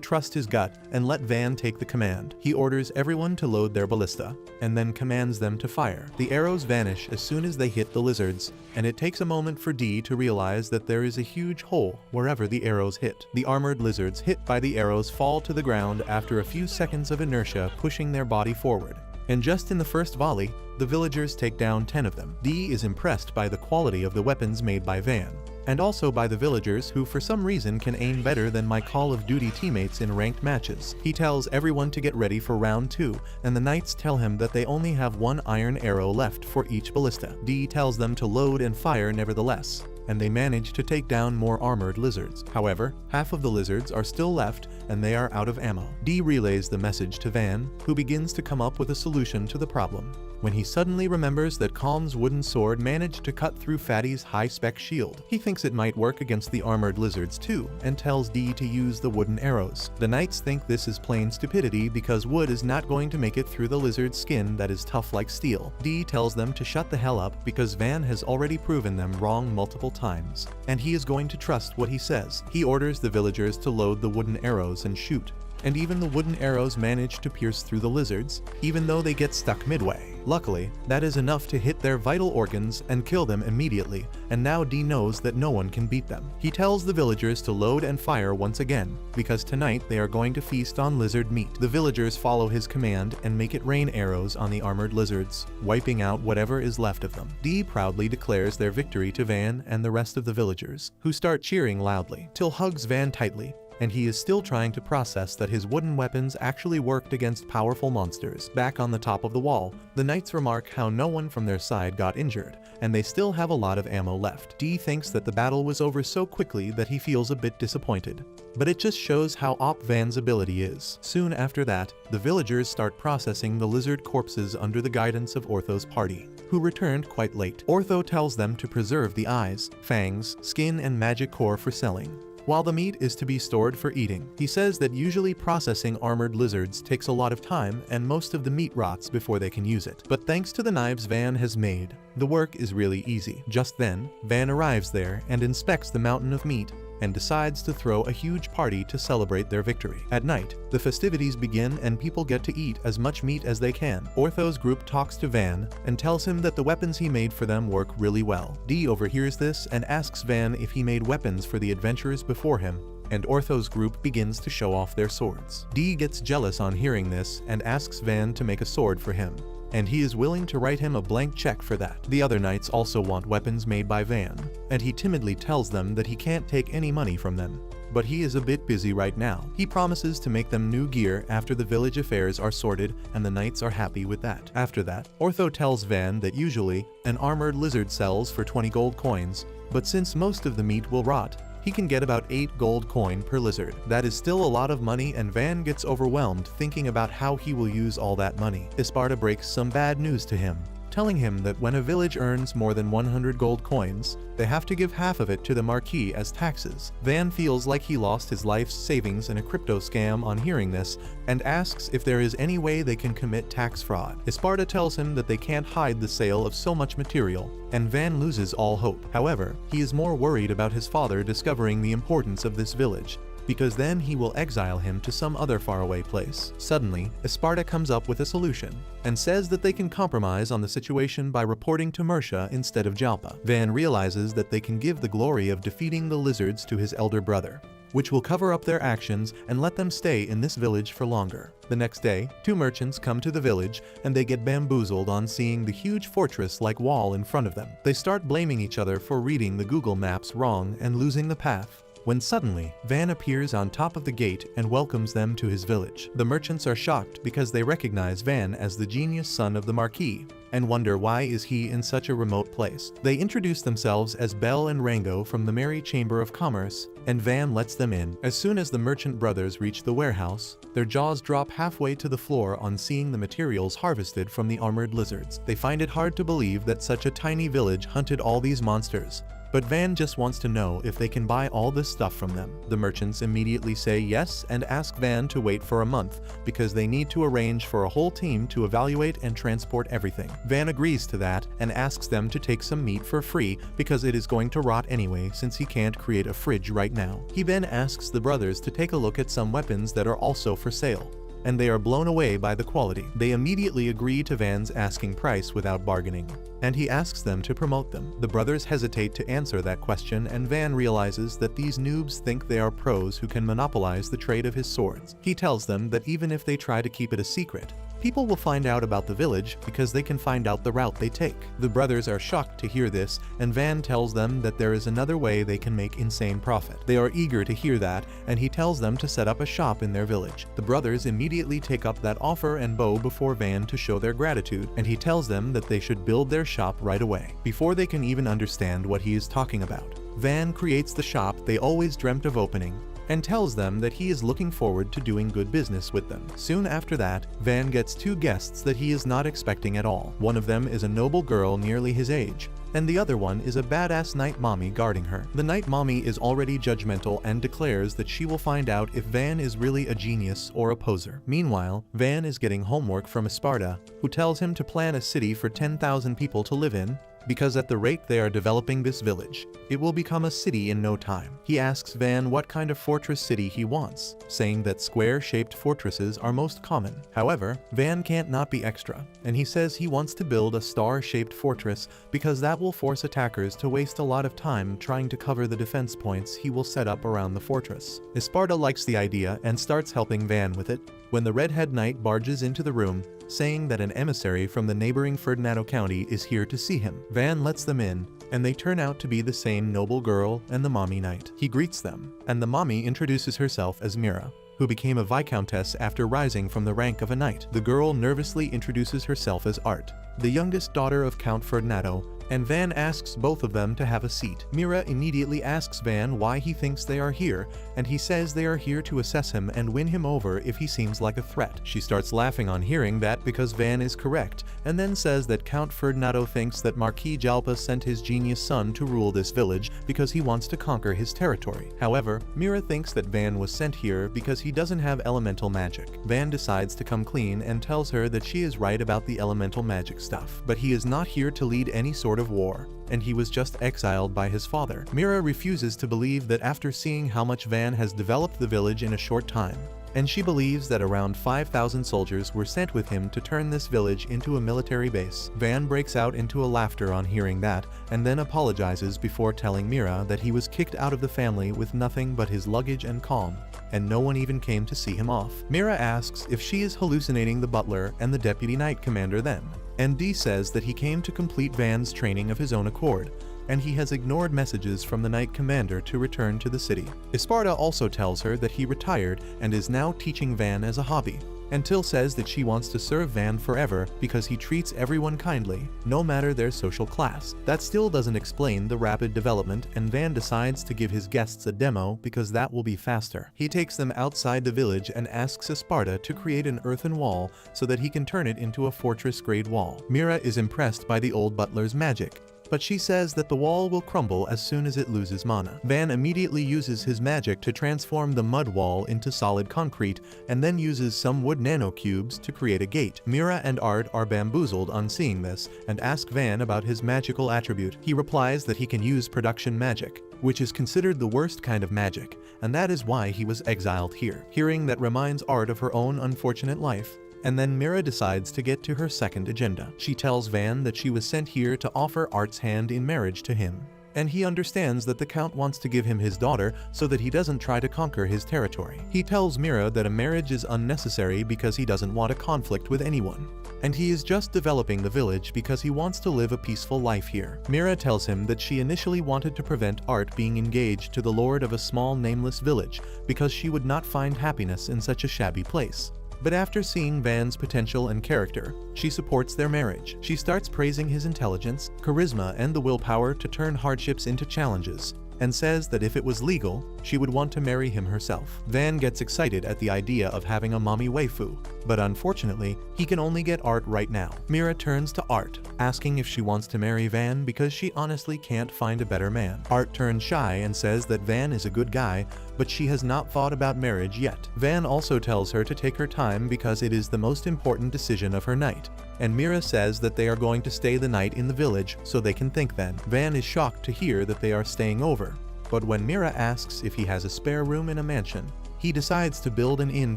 trust his gut and let Van take the command. He orders everyone to load their ballista, and then commands them to fire. The arrows vanish as soon as they hit the lizards, and it takes a moment for Dee to realize that there is a huge hole wherever the arrows hit. The armored lizards hit by the arrows fall to the ground after a few seconds of inertia pushing their body forward. And just in the first volley, the villagers take down 10 of them. Dee is impressed by the quality of the weapons made by Van, and also by the villagers who for some reason can aim better than my Call of Duty teammates in ranked matches. He tells everyone to get ready for round 2, and the knights tell him that they only have 1 iron arrow left for each ballista. Dee tells them to load and fire nevertheless, and they manage to take down more armored lizards. However, half of the lizards are still left, and they are out of ammo. Dee relays the message to Van, who begins to come up with a solution to the problem, when he suddenly remembers that Calm's wooden sword managed to cut through Fatty's high-spec shield. He thinks it might work against the armored lizards too, and tells Dee to use the wooden arrows. The knights think this is plain stupidity because wood is not going to make it through the lizard's skin that is tough like steel. Dee tells them to shut the hell up because Van has already proven them wrong multiple times, and he is going to trust what he says. He orders the villagers to load the wooden arrows and shoot, and even the wooden arrows manage to pierce through the lizards, even though they get stuck midway. Luckily, that is enough to hit their vital organs and kill them immediately, and now Dee knows that no one can beat them. He tells the villagers to load and fire once again, because tonight they are going to feast on lizard meat. The villagers follow his command and make it rain arrows on the armored lizards, wiping out whatever is left of them. Dee proudly declares their victory to Van and the rest of the villagers, who start cheering loudly. Till hugs Van tightly, and he is still trying to process that his wooden weapons actually worked against powerful monsters. Back on the top of the wall, the knights remark how no one from their side got injured, and they still have a lot of ammo left. Dee thinks that the battle was over so quickly that he feels a bit disappointed, but it just shows how OP Van's ability is. Soon after that, the villagers start processing the lizard corpses under the guidance of Ortho's party, who returned quite late. Ortho tells them to preserve the eyes, fangs, skin, and magic core for selling, while the meat is to be stored for eating. He says that usually processing armored lizards takes a lot of time and most of the meat rots before they can use it. But thanks to the knives Van has made, the work is really easy. Just then, Van arrives there and inspects the mountain of meat and decides to throw a huge party to celebrate their victory. At night, the festivities begin and people get to eat as much meat as they can. Ortho's group talks to Van and tells him that the weapons he made for them work really well. Dee overhears this and asks Van if he made weapons for the adventurers before him, and Ortho's group begins to show off their swords. Dee gets jealous on hearing this and asks Van to make a sword for him, and he is willing to write him a blank check for that. The other knights also want weapons made by Van, and he timidly tells them that he can't take any money from them, but he is a bit busy right now. He promises to make them new gear after the village affairs are sorted, and the knights are happy with that. After that, Ortho tells Van that usually an armored lizard sells for 20 gold coins, but since most of the meat will rot, he can get about 8 gold coin per lizard. That is still a lot of money, and Van gets overwhelmed thinking about how he will use all that money. Isparta breaks some bad news to him, telling him that when a village earns more than 100 gold coins, they have to give half of it to the Marquis as taxes. Van feels like he lost his life's savings in a crypto scam on hearing this, and asks if there is any way they can commit tax fraud. Isparta tells him that they can't hide the sale of so much material, and Van loses all hope. However, he is more worried about his father discovering the importance of this village, because then he will exile him to some other faraway place. Suddenly, Esparta comes up with a solution, and says that they can compromise on the situation by reporting to Mercia instead of Jalpa. Van realizes that they can give the glory of defeating the lizards to his elder brother, which will cover up their actions and let them stay in this village for longer. The next day, two merchants come to the village and they get bamboozled on seeing the huge fortress-like wall in front of them. They start blaming each other for reading the Google Maps wrong and losing the path, when suddenly, Van appears on top of the gate and welcomes them to his village. The merchants are shocked because they recognize Van as the genius son of the Marquis, and wonder why is he in such a remote place. They introduce themselves as Bell and Rango from the Merry Chamber of Commerce, and Van lets them in. As soon as the merchant brothers reach the warehouse, their jaws drop halfway to the floor on seeing the materials harvested from the armored lizards. They find it hard to believe that such a tiny village hunted all these monsters, but Van just wants to know if they can buy all this stuff from them. The merchants immediately say yes and ask Van to wait for a month because they need to arrange for a whole team to evaluate and transport everything. Van agrees to that and asks them to take some meat for free because it is going to rot anyway since he can't create a fridge right now. He then asks the brothers to take a look at some weapons that are also for sale, and they are blown away by the quality. They immediately agree to Van's asking price without bargaining, and he asks them to promote them. The brothers hesitate to answer that question, and Van realizes that these noobs think they are pros who can monopolize the trade of his swords. He tells them that even if they try to keep it a secret, people will find out about the village because they can find out the route they take. The brothers are shocked to hear this, and Van tells them that there is another way they can make insane profit. They are eager to hear that, and he tells them to set up a shop in their village. The brothers immediately take up that offer and bow before Van to show their gratitude, and he tells them that they should build their shop right away, before they can even understand what he is talking about. Van creates the shop they always dreamt of opening, and tells them that he is looking forward to doing good business with them. Soon after that, Van gets two guests that he is not expecting at all. One of them is a noble girl nearly his age, and the other one is a badass night mommy guarding her. The night mommy is already judgmental and declares that she will find out if Van is really a genius or a poser. Meanwhile, Van is getting homework from Esparta, who tells him to plan a city for 10,000 people to live in, because at the rate they are developing this village, it will become a city in no time. He asks Van what kind of fortress city he wants, saying that square-shaped fortresses are most common. However, Van can't not be extra, and he says he wants to build a star-shaped fortress because that will force attackers to waste a lot of time trying to cover the defense points he will set up around the fortress. Esparta likes the idea and starts helping Van with it, when the redhead knight barges into the room, saying that an emissary from the neighboring Ferdinando County is here to see him. Van lets them in, and they turn out to be the same noble girl and the mommy knight. He greets them, and the mommy introduces herself as Mira, who became a viscountess after rising from the rank of a knight. The girl nervously introduces herself as Art, the youngest daughter of Count Ferdinando, and Van asks both of them to have a seat. Mira immediately asks Van why he thinks they are here, and he says they are here to assess him and win him over if he seems like a threat. She starts laughing on hearing that because Van is correct, and then says that Count Ferdinando thinks that Marquis Jalpa sent his genius son to rule this village because he wants to conquer his territory. However, Mira thinks that Van was sent here because he doesn't have elemental magic. Van decides to come clean and tells her that she is right about the elemental magic stuff, but he is not here to lead any sort of war, and he was just exiled by his father. Mira refuses to believe that after seeing how much Van has developed the village in a short time, and she believes that around 5,000 soldiers were sent with him to turn this village into a military base. Van breaks out into a laughter on hearing that, and then apologizes before telling Mira that he was kicked out of the family with nothing but his luggage and calm, and no one even came to see him off. Mira asks if she is hallucinating the butler and the deputy knight commander then, and Dee says that he came to complete Van's training of his own accord, and he has ignored messages from the knight commander to return to the city. Esparta also tells her that he retired and is now teaching Van as a hobby, until says that she wants to serve Van forever because he treats everyone kindly, no matter their social class. That still doesn't explain the rapid development, and Van decides to give his guests a demo because that will be faster. He takes them outside the village and asks Esparta to create an earthen wall so that he can turn it into a fortress-grade wall. Mira is impressed by the old butler's magic, but she says that the wall will crumble as soon as it loses mana. Van immediately uses his magic to transform the mud wall into solid concrete, and then uses some wood nanocubes to create a gate. Mira and Art are bamboozled on seeing this, and ask Van about his magical attribute. He replies that he can use production magic, which is considered the worst kind of magic, and that is why he was exiled here. Hearing that reminds Art of her own unfortunate life, and then Mira decides to get to her second agenda. She tells Van that she was sent here to offer Art's hand in marriage to him, and he understands that the Count wants to give him his daughter so that he doesn't try to conquer his territory. He tells Mira that a marriage is unnecessary because he doesn't want a conflict with anyone, and he is just developing the village because he wants to live a peaceful life here. Mira tells him that she initially wanted to prevent Art being engaged to the lord of a small nameless village because she would not find happiness in such a shabby place. But after seeing Van's potential and character, she supports their marriage. She starts praising his intelligence, charisma, and the willpower to turn hardships into challenges, and says that if it was legal, she would want to marry him herself. Van gets excited at the idea of having a mommy waifu, but unfortunately, he can only get Art right now. Mira turns to Art, asking if she wants to marry Van because she honestly can't find a better man. Art turns shy and says that Van is a good guy, but she has not thought about marriage yet. Van also tells her to take her time because it is the most important decision of her night, and Mira says that they are going to stay the night in the village so they can think then. Van is shocked to hear that they are staying over, but when Mira asks if he has a spare room in a mansion, he decides to build an inn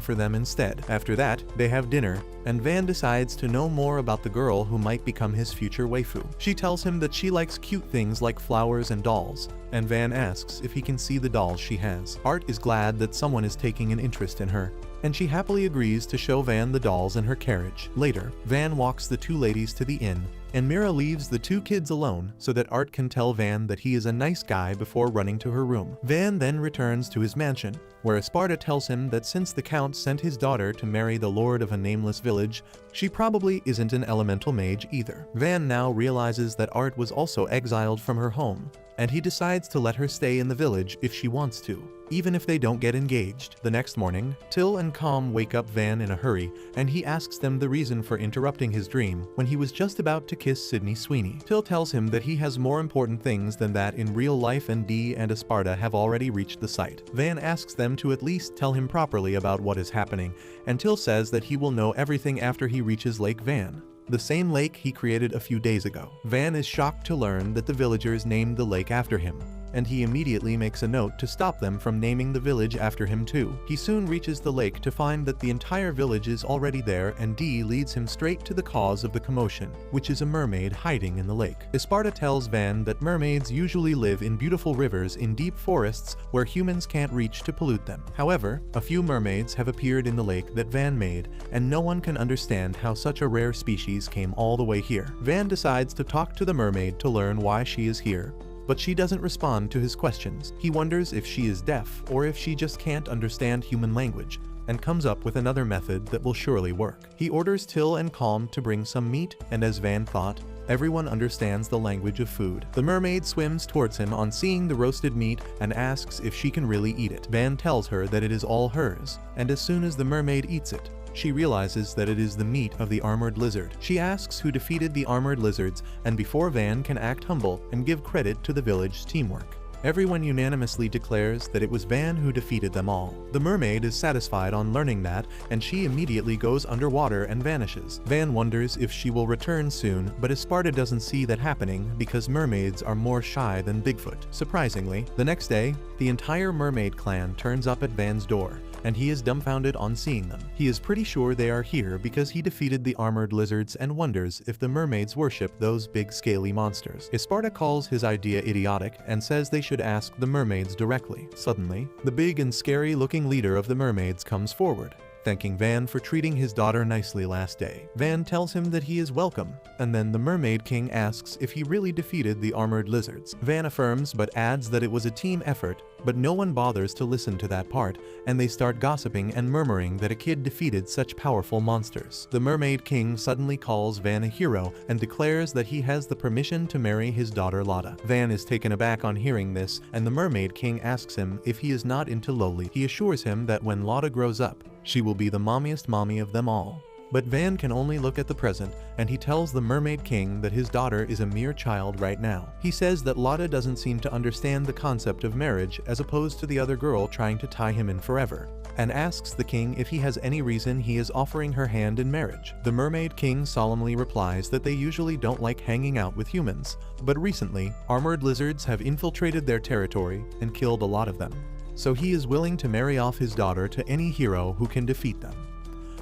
for them instead. After that, they have dinner, and Van decides to know more about the girl who might become his future waifu. She tells him that she likes cute things like flowers and dolls, and Van asks if he can see the dolls she has. Art is glad that someone is taking an interest in her, and she happily agrees to show Van the dolls in her carriage. Later, Van walks the two ladies to the inn, and Mira leaves the two kids alone so that Art can tell Van that he is a nice guy before running to her room. Van then returns to his mansion, where Esparta tells him that since the Count sent his daughter to marry the lord of a nameless village, she probably isn't an elemental mage either. Van now realizes that Art was also exiled from her home, and he decides to let her stay in the village if she wants to, even if they don't get engaged. The next morning, Till and Calm wake up Van in a hurry, and he asks them the reason for interrupting his dream when he was just about to kiss Sydney Sweeney. Till tells him that he has more important things than that in real life, and Dee and Esparta have already reached the site. Van asks them to at least tell him properly about what is happening, and Till says that he will know everything after he reaches Lake Van, the same lake he created a few days ago. Van is shocked to learn that the villagers named the lake after him, and he immediately makes a note to stop them from naming the village after him too. He soon reaches the lake to find that the entire village is already there, and Dee leads him straight to the cause of the commotion, which is a mermaid hiding in the lake. Esparta tells Van that mermaids usually live in beautiful rivers in deep forests where humans can't reach to pollute them. However, a few mermaids have appeared in the lake that Van made, and no one can understand how such a rare species came all the way here. Van decides to talk to the mermaid to learn why she is here, but she doesn't respond to his questions. He wonders if she is deaf or if she just can't understand human language, and comes up with another method that will surely work. He orders Till and Calm to bring some meat, and as Van thought, everyone understands the language of food. The mermaid swims towards him on seeing the roasted meat and asks if she can really eat it. Van tells her that it is all hers, and as soon as the mermaid eats it, she realizes that it is the meat of the armored lizard. She asks who defeated the armored lizards, and before Van can act humble and give credit to the village's teamwork, everyone unanimously declares that it was Van who defeated them all. The mermaid is satisfied on learning that, and she immediately goes underwater and vanishes. Van wonders if she will return soon, but Esparta doesn't see that happening because mermaids are more shy than Bigfoot. Surprisingly, the next day, the entire mermaid clan turns up at Van's door, and he is dumbfounded on seeing them. He is pretty sure they are here because he defeated the armored lizards and wonders if the mermaids worship those big scaly monsters. Esparta calls his idea idiotic and says they should ask the mermaids directly. Suddenly, the big and scary looking leader of the mermaids comes forward, thanking Van for treating his daughter nicely last day. Van tells him that he is welcome, and then the Mermaid King asks if he really defeated the armored lizards. Van affirms but adds that it was a team effort, but no one bothers to listen to that part, and they start gossiping and murmuring that a kid defeated such powerful monsters. The Mermaid King suddenly calls Van a hero and declares that he has the permission to marry his daughter Lotta. Van is taken aback on hearing this, and the Mermaid King asks him if he is not into lowly. He assures him that when Lotta grows up, she will be the mommiest mommy of them all. But Van can only look at the present, and he tells the Mermaid King that his daughter is a mere child right now. He says that Lotta doesn't seem to understand the concept of marriage as opposed to the other girl trying to tie him in forever, and asks the king if he has any reason he is offering her hand in marriage. The Mermaid King solemnly replies that they usually don't like hanging out with humans, but recently, armored lizards have infiltrated their territory and killed a lot of them. So he is willing to marry off his daughter to any hero who can defeat them.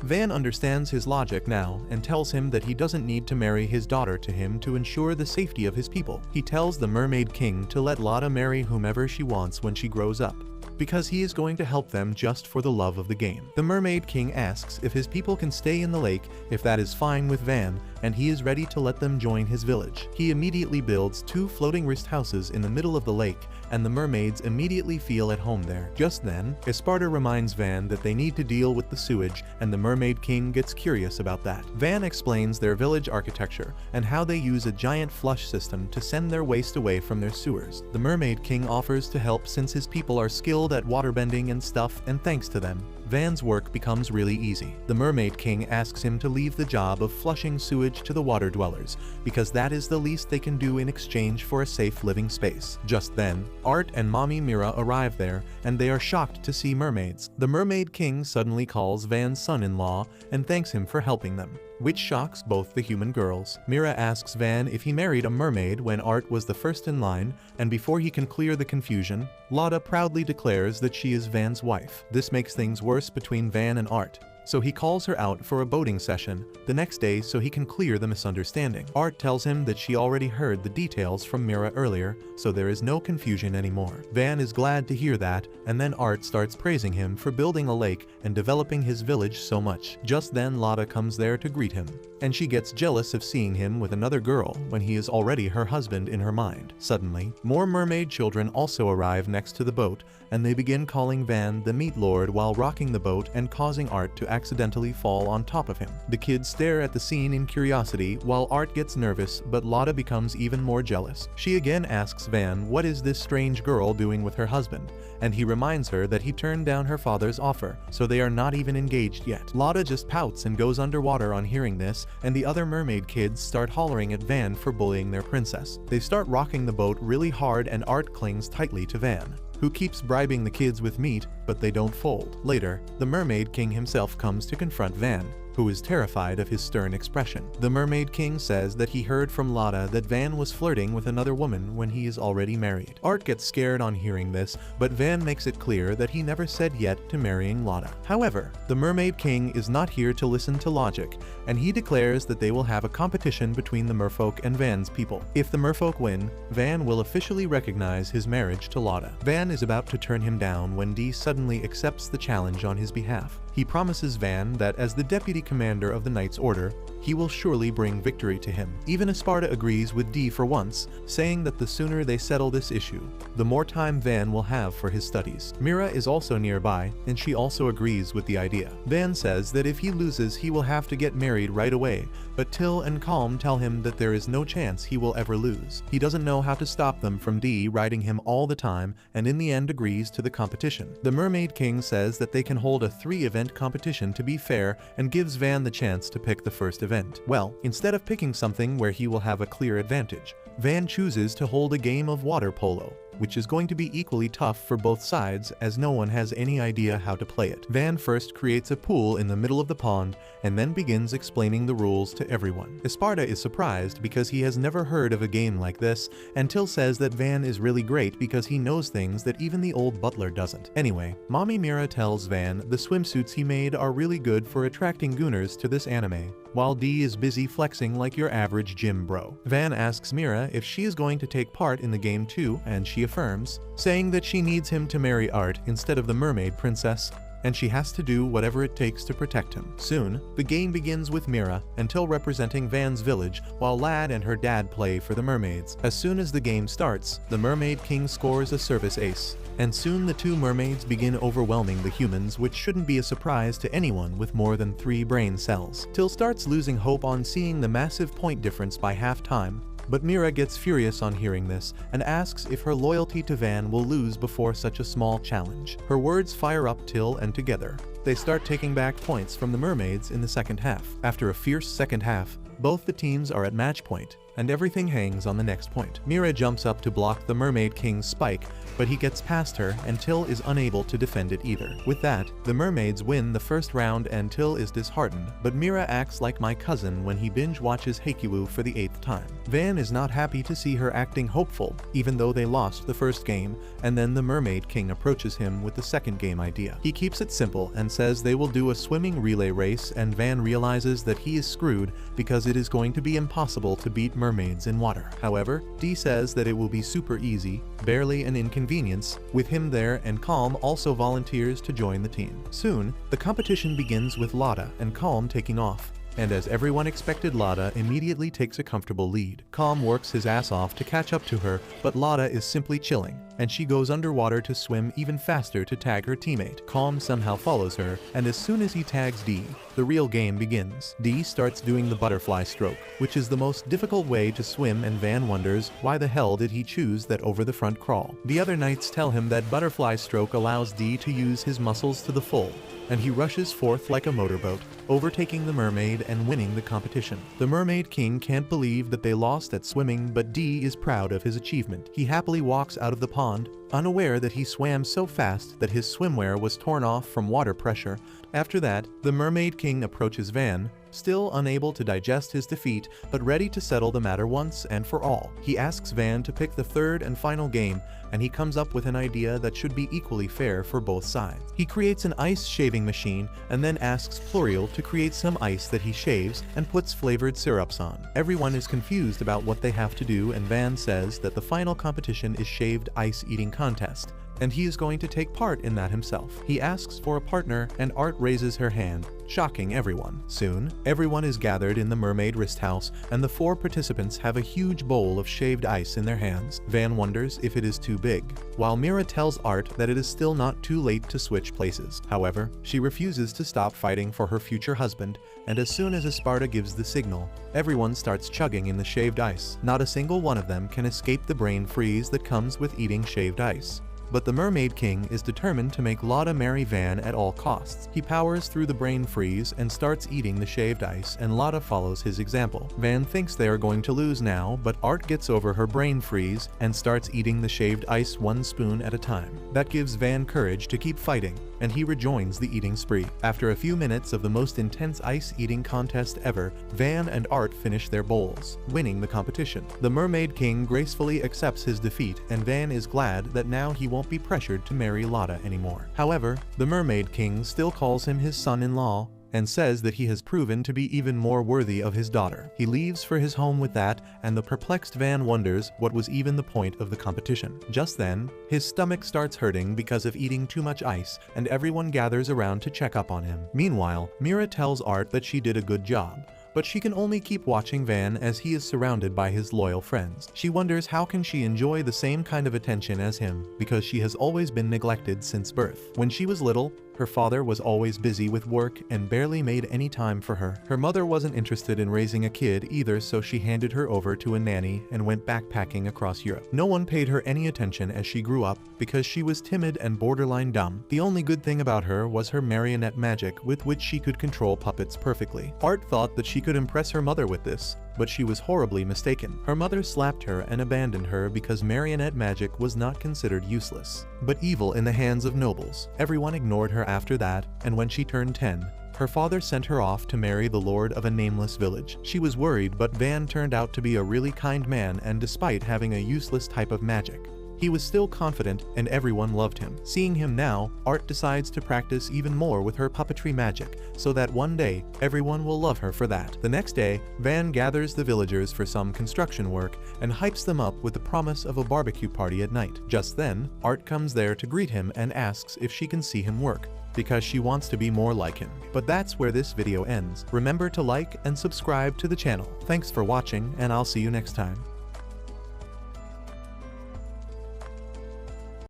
Van understands his logic now and tells him that he doesn't need to marry his daughter to him to ensure the safety of his people. He tells the Mermaid King to let Lotta marry whomever she wants when she grows up, because he is going to help them just for the love of the game. The Mermaid King asks if his people can stay in the lake if that is fine with Van, and he is ready to let them join his village. He immediately builds 2 floating rest houses in the middle of the lake, and the mermaids immediately feel at home there. Just then, Esparta reminds Van that they need to deal with the sewage, and the Mermaid King gets curious about that. Van explains their village architecture and how they use a giant flush system to send their waste away from their sewers. The Mermaid King offers to help since his people are skilled at waterbending and stuff, and thanks to them, Van's work becomes really easy. The Mermaid King asks him to leave the job of flushing sewage to the water dwellers, because that is the least they can do in exchange for a safe living space. Just then, Art and Mommy Mira arrive there, and they are shocked to see mermaids. The Mermaid King suddenly calls Van's son-in-law and thanks him for helping them, which shocks both the human girls. Mira asks Van if he married a mermaid when Art was the first in line, and before he can clear the confusion, Lotta proudly declares that she is Van's wife. This makes things worse between Van and Art, so he calls her out for a boating session the next day so he can clear the misunderstanding. Art tells him that she already heard the details from Mira earlier, so there is no confusion anymore. Van is glad to hear that, and then Art starts praising him for building a lake and developing his village so much. Just then Lotta comes there to greet him, and she gets jealous of seeing him with another girl when he is already her husband in her mind. Suddenly, more mermaid children also arrive next to the boat, and they begin calling Van the Meat Lord while rocking the boat and causing Art to accidentally fall on top of him. The kids stare at the scene in curiosity while Art gets nervous, but Lotta becomes even more jealous. She again asks Van what is this strange girl doing with her husband, and he reminds her that he turned down her father's offer, so they are not even engaged yet. Lotta just pouts and goes underwater on hearing this, and the other mermaid kids start hollering at Van for bullying their princess. They start rocking the boat really hard and Art clings tightly to Van, who keeps bribing the kids with meat, but they don't fold. Later, the Mermaid King himself comes to confront Van, who is terrified of his stern expression. The Mermaid King says that he heard from Lotta that Van was flirting with another woman when he is already married. Art gets scared on hearing this, but Van makes it clear that he never said yet to marrying Lotta. However, the Mermaid King is not here to listen to logic, and he declares that they will have a competition between the merfolk and Van's people. If the merfolk win, Van will officially recognize his marriage to Lotta. Van is about to turn him down when Dee suddenly accepts the challenge on his behalf. He promises Van that as the deputy commander of the Knight's Order, he will surely bring victory to him. Even Esparta agrees with Dee for once, saying that the sooner they settle this issue, the more time Van will have for his studies. Mira is also nearby, and she also agrees with the idea. Van says that if he loses he will have to get married right away, but Till and Calm tell him that there is no chance he will ever lose. He doesn't know how to stop them from Dee riding him all the time, and in the end agrees to the competition. The Mermaid King says that they can hold a 3-event competition to be fair and gives Van the chance to pick the first event. Well, instead of picking something where he will have a clear advantage, Van chooses to hold a game of water polo, which is going to be equally tough for both sides as no one has any idea how to play it. Van first creates a pool in the middle of the pond and then begins explaining the rules to everyone. Esparta is surprised because he has never heard of a game like this, and Till says that Van is really great because he knows things that even the old butler doesn't. Anyway, Mommy Mira tells Van the swimsuits he made are really good for attracting gooners to this anime, while Dee is busy flexing like your average gym bro. Van asks Mira if she is going to take part in the game too, and she affirms, saying that she needs him to marry Art instead of the mermaid princess, and she has to do whatever it takes to protect him. Soon, the game begins with Mira and Till representing Van's village, while Lad and her dad play for the mermaids. As soon as the game starts, the Mermaid King scores a service ace, and soon the two mermaids begin overwhelming the humans, which shouldn't be a surprise to anyone with more than 3 brain cells. Till starts losing hope on seeing the massive point difference by half-time, But Mira gets furious on hearing this and asks if her loyalty to Van will lose before such a small challenge. Her words fire up Till, and together they start taking back points from the mermaids in the second half. After a fierce second half, both the teams are at match point, and everything hangs on the next point. Mira jumps up to block the Mermaid King's spike, but he gets past her and Till is unable to defend it either. With that, the mermaids win the first round and Till is disheartened, but Mira acts like my cousin when he binge watches Haikyuu for the 8th time. Van is not happy to see her acting hopeful, even though they lost the first game, and then the Mermaid King approaches him with the second game idea. He keeps it simple and says they will do a swimming relay race, and Van realizes that he is screwed because it is going to be impossible to beat mermaids in water. However, D says that it will be super easy, barely an inconvenience, with him there, and Calm also volunteers to join the team. Soon, the competition begins with Lotta and Calm taking off. And as everyone expected, Lotta immediately takes a comfortable lead. Calm works his ass off to catch up to her, but Lotta is simply chilling, and she goes underwater to swim even faster to tag her teammate. Calm somehow follows her, and as soon as he tags D, the real game begins. D starts doing the butterfly stroke, which is the most difficult way to swim, and Van wonders why the hell did he choose that over the front crawl. The other knights tell him that butterfly stroke allows D to use his muscles to the full, and he rushes forth like a motorboat, overtaking the mermaid and winning the competition. The Mermaid King can't believe that they lost at swimming, but D is proud of his achievement. He happily walks out of the pond, unaware that he swam so fast that his swimwear was torn off from water pressure. After that, the Mermaid King approaches Van, still unable to digest his defeat, but ready to settle the matter once and for all. He asks Van to pick the third and final game, and he comes up with an idea that should be equally fair for both sides. He creates an ice shaving machine and then asks Pluriel to create some ice that he shaves and puts flavored syrups on. Everyone is confused about what they have to do, and Van says that the final competition is shaved ice eating contest, and he is going to take part in that himself. He asks for a partner, and Art raises her hand, shocking everyone. Soon, everyone is gathered in the Mermaid Wrist House, and the 4 participants have a huge bowl of shaved ice in their hands. Van wonders if it is too big, while Mira tells Art that it is still not too late to switch places. However, she refuses to stop fighting for her future husband, and as soon as Esparta gives the signal, everyone starts chugging in the shaved ice. Not a single one of them can escape the brain freeze that comes with eating shaved ice. But the Mermaid King is determined to make Lotta marry Van at all costs. He powers through the brain freeze and starts eating the shaved ice, and Lotta follows his example. Van thinks they are going to lose now, but Art gets over her brain freeze and starts eating the shaved ice 1 spoon at a time. That gives Van courage to keep fighting, and he rejoins the eating spree. After a few minutes of the most intense ice eating contest ever, Van and Art finish their bowls, winning the competition. The Mermaid King gracefully accepts his defeat, and Van is glad that now he won't be pressured to marry Lotta anymore. However, the Mermaid King still calls him his son-in-law and says that he has proven to be even more worthy of his daughter. He leaves for his home with that, and the perplexed Van wonders what was even the point of the competition. Just then, his stomach starts hurting because of eating too much ice, and everyone gathers around to check up on him. Meanwhile, Mira tells Art that she did a good job, but she can only keep watching Van as he is surrounded by his loyal friends. She wonders how can she enjoy the same kind of attention as him, because she has always been neglected since birth. When she was little, her father was always busy with work and barely made any time for her. Her mother wasn't interested in raising a kid either, so she handed her over to a nanny and went backpacking across Europe. No one paid her any attention as she grew up because she was timid and borderline dumb. The only good thing about her was her marionette magic, with which she could control puppets perfectly. Art thought that she could impress her mother with this, but she was horribly mistaken. Her mother slapped her and abandoned her because marionette magic was not considered useless, but evil in the hands of nobles. Everyone ignored her after that, and when she turned 10, her father sent her off to marry the lord of a nameless village. She was worried, but Van turned out to be a really kind man, and despite having a useless type of magic, he was still confident and everyone loved him. Seeing him now, Art decides to practice even more with her puppetry magic, so that one day, everyone will love her for that. The next day, Van gathers the villagers for some construction work and hypes them up with the promise of a barbecue party at night. Just then, Art comes there to greet him and asks if she can see him work, because she wants to be more like him. But that's where this video ends. Remember to like and subscribe to the channel. Thanks for watching, and I'll see you next time.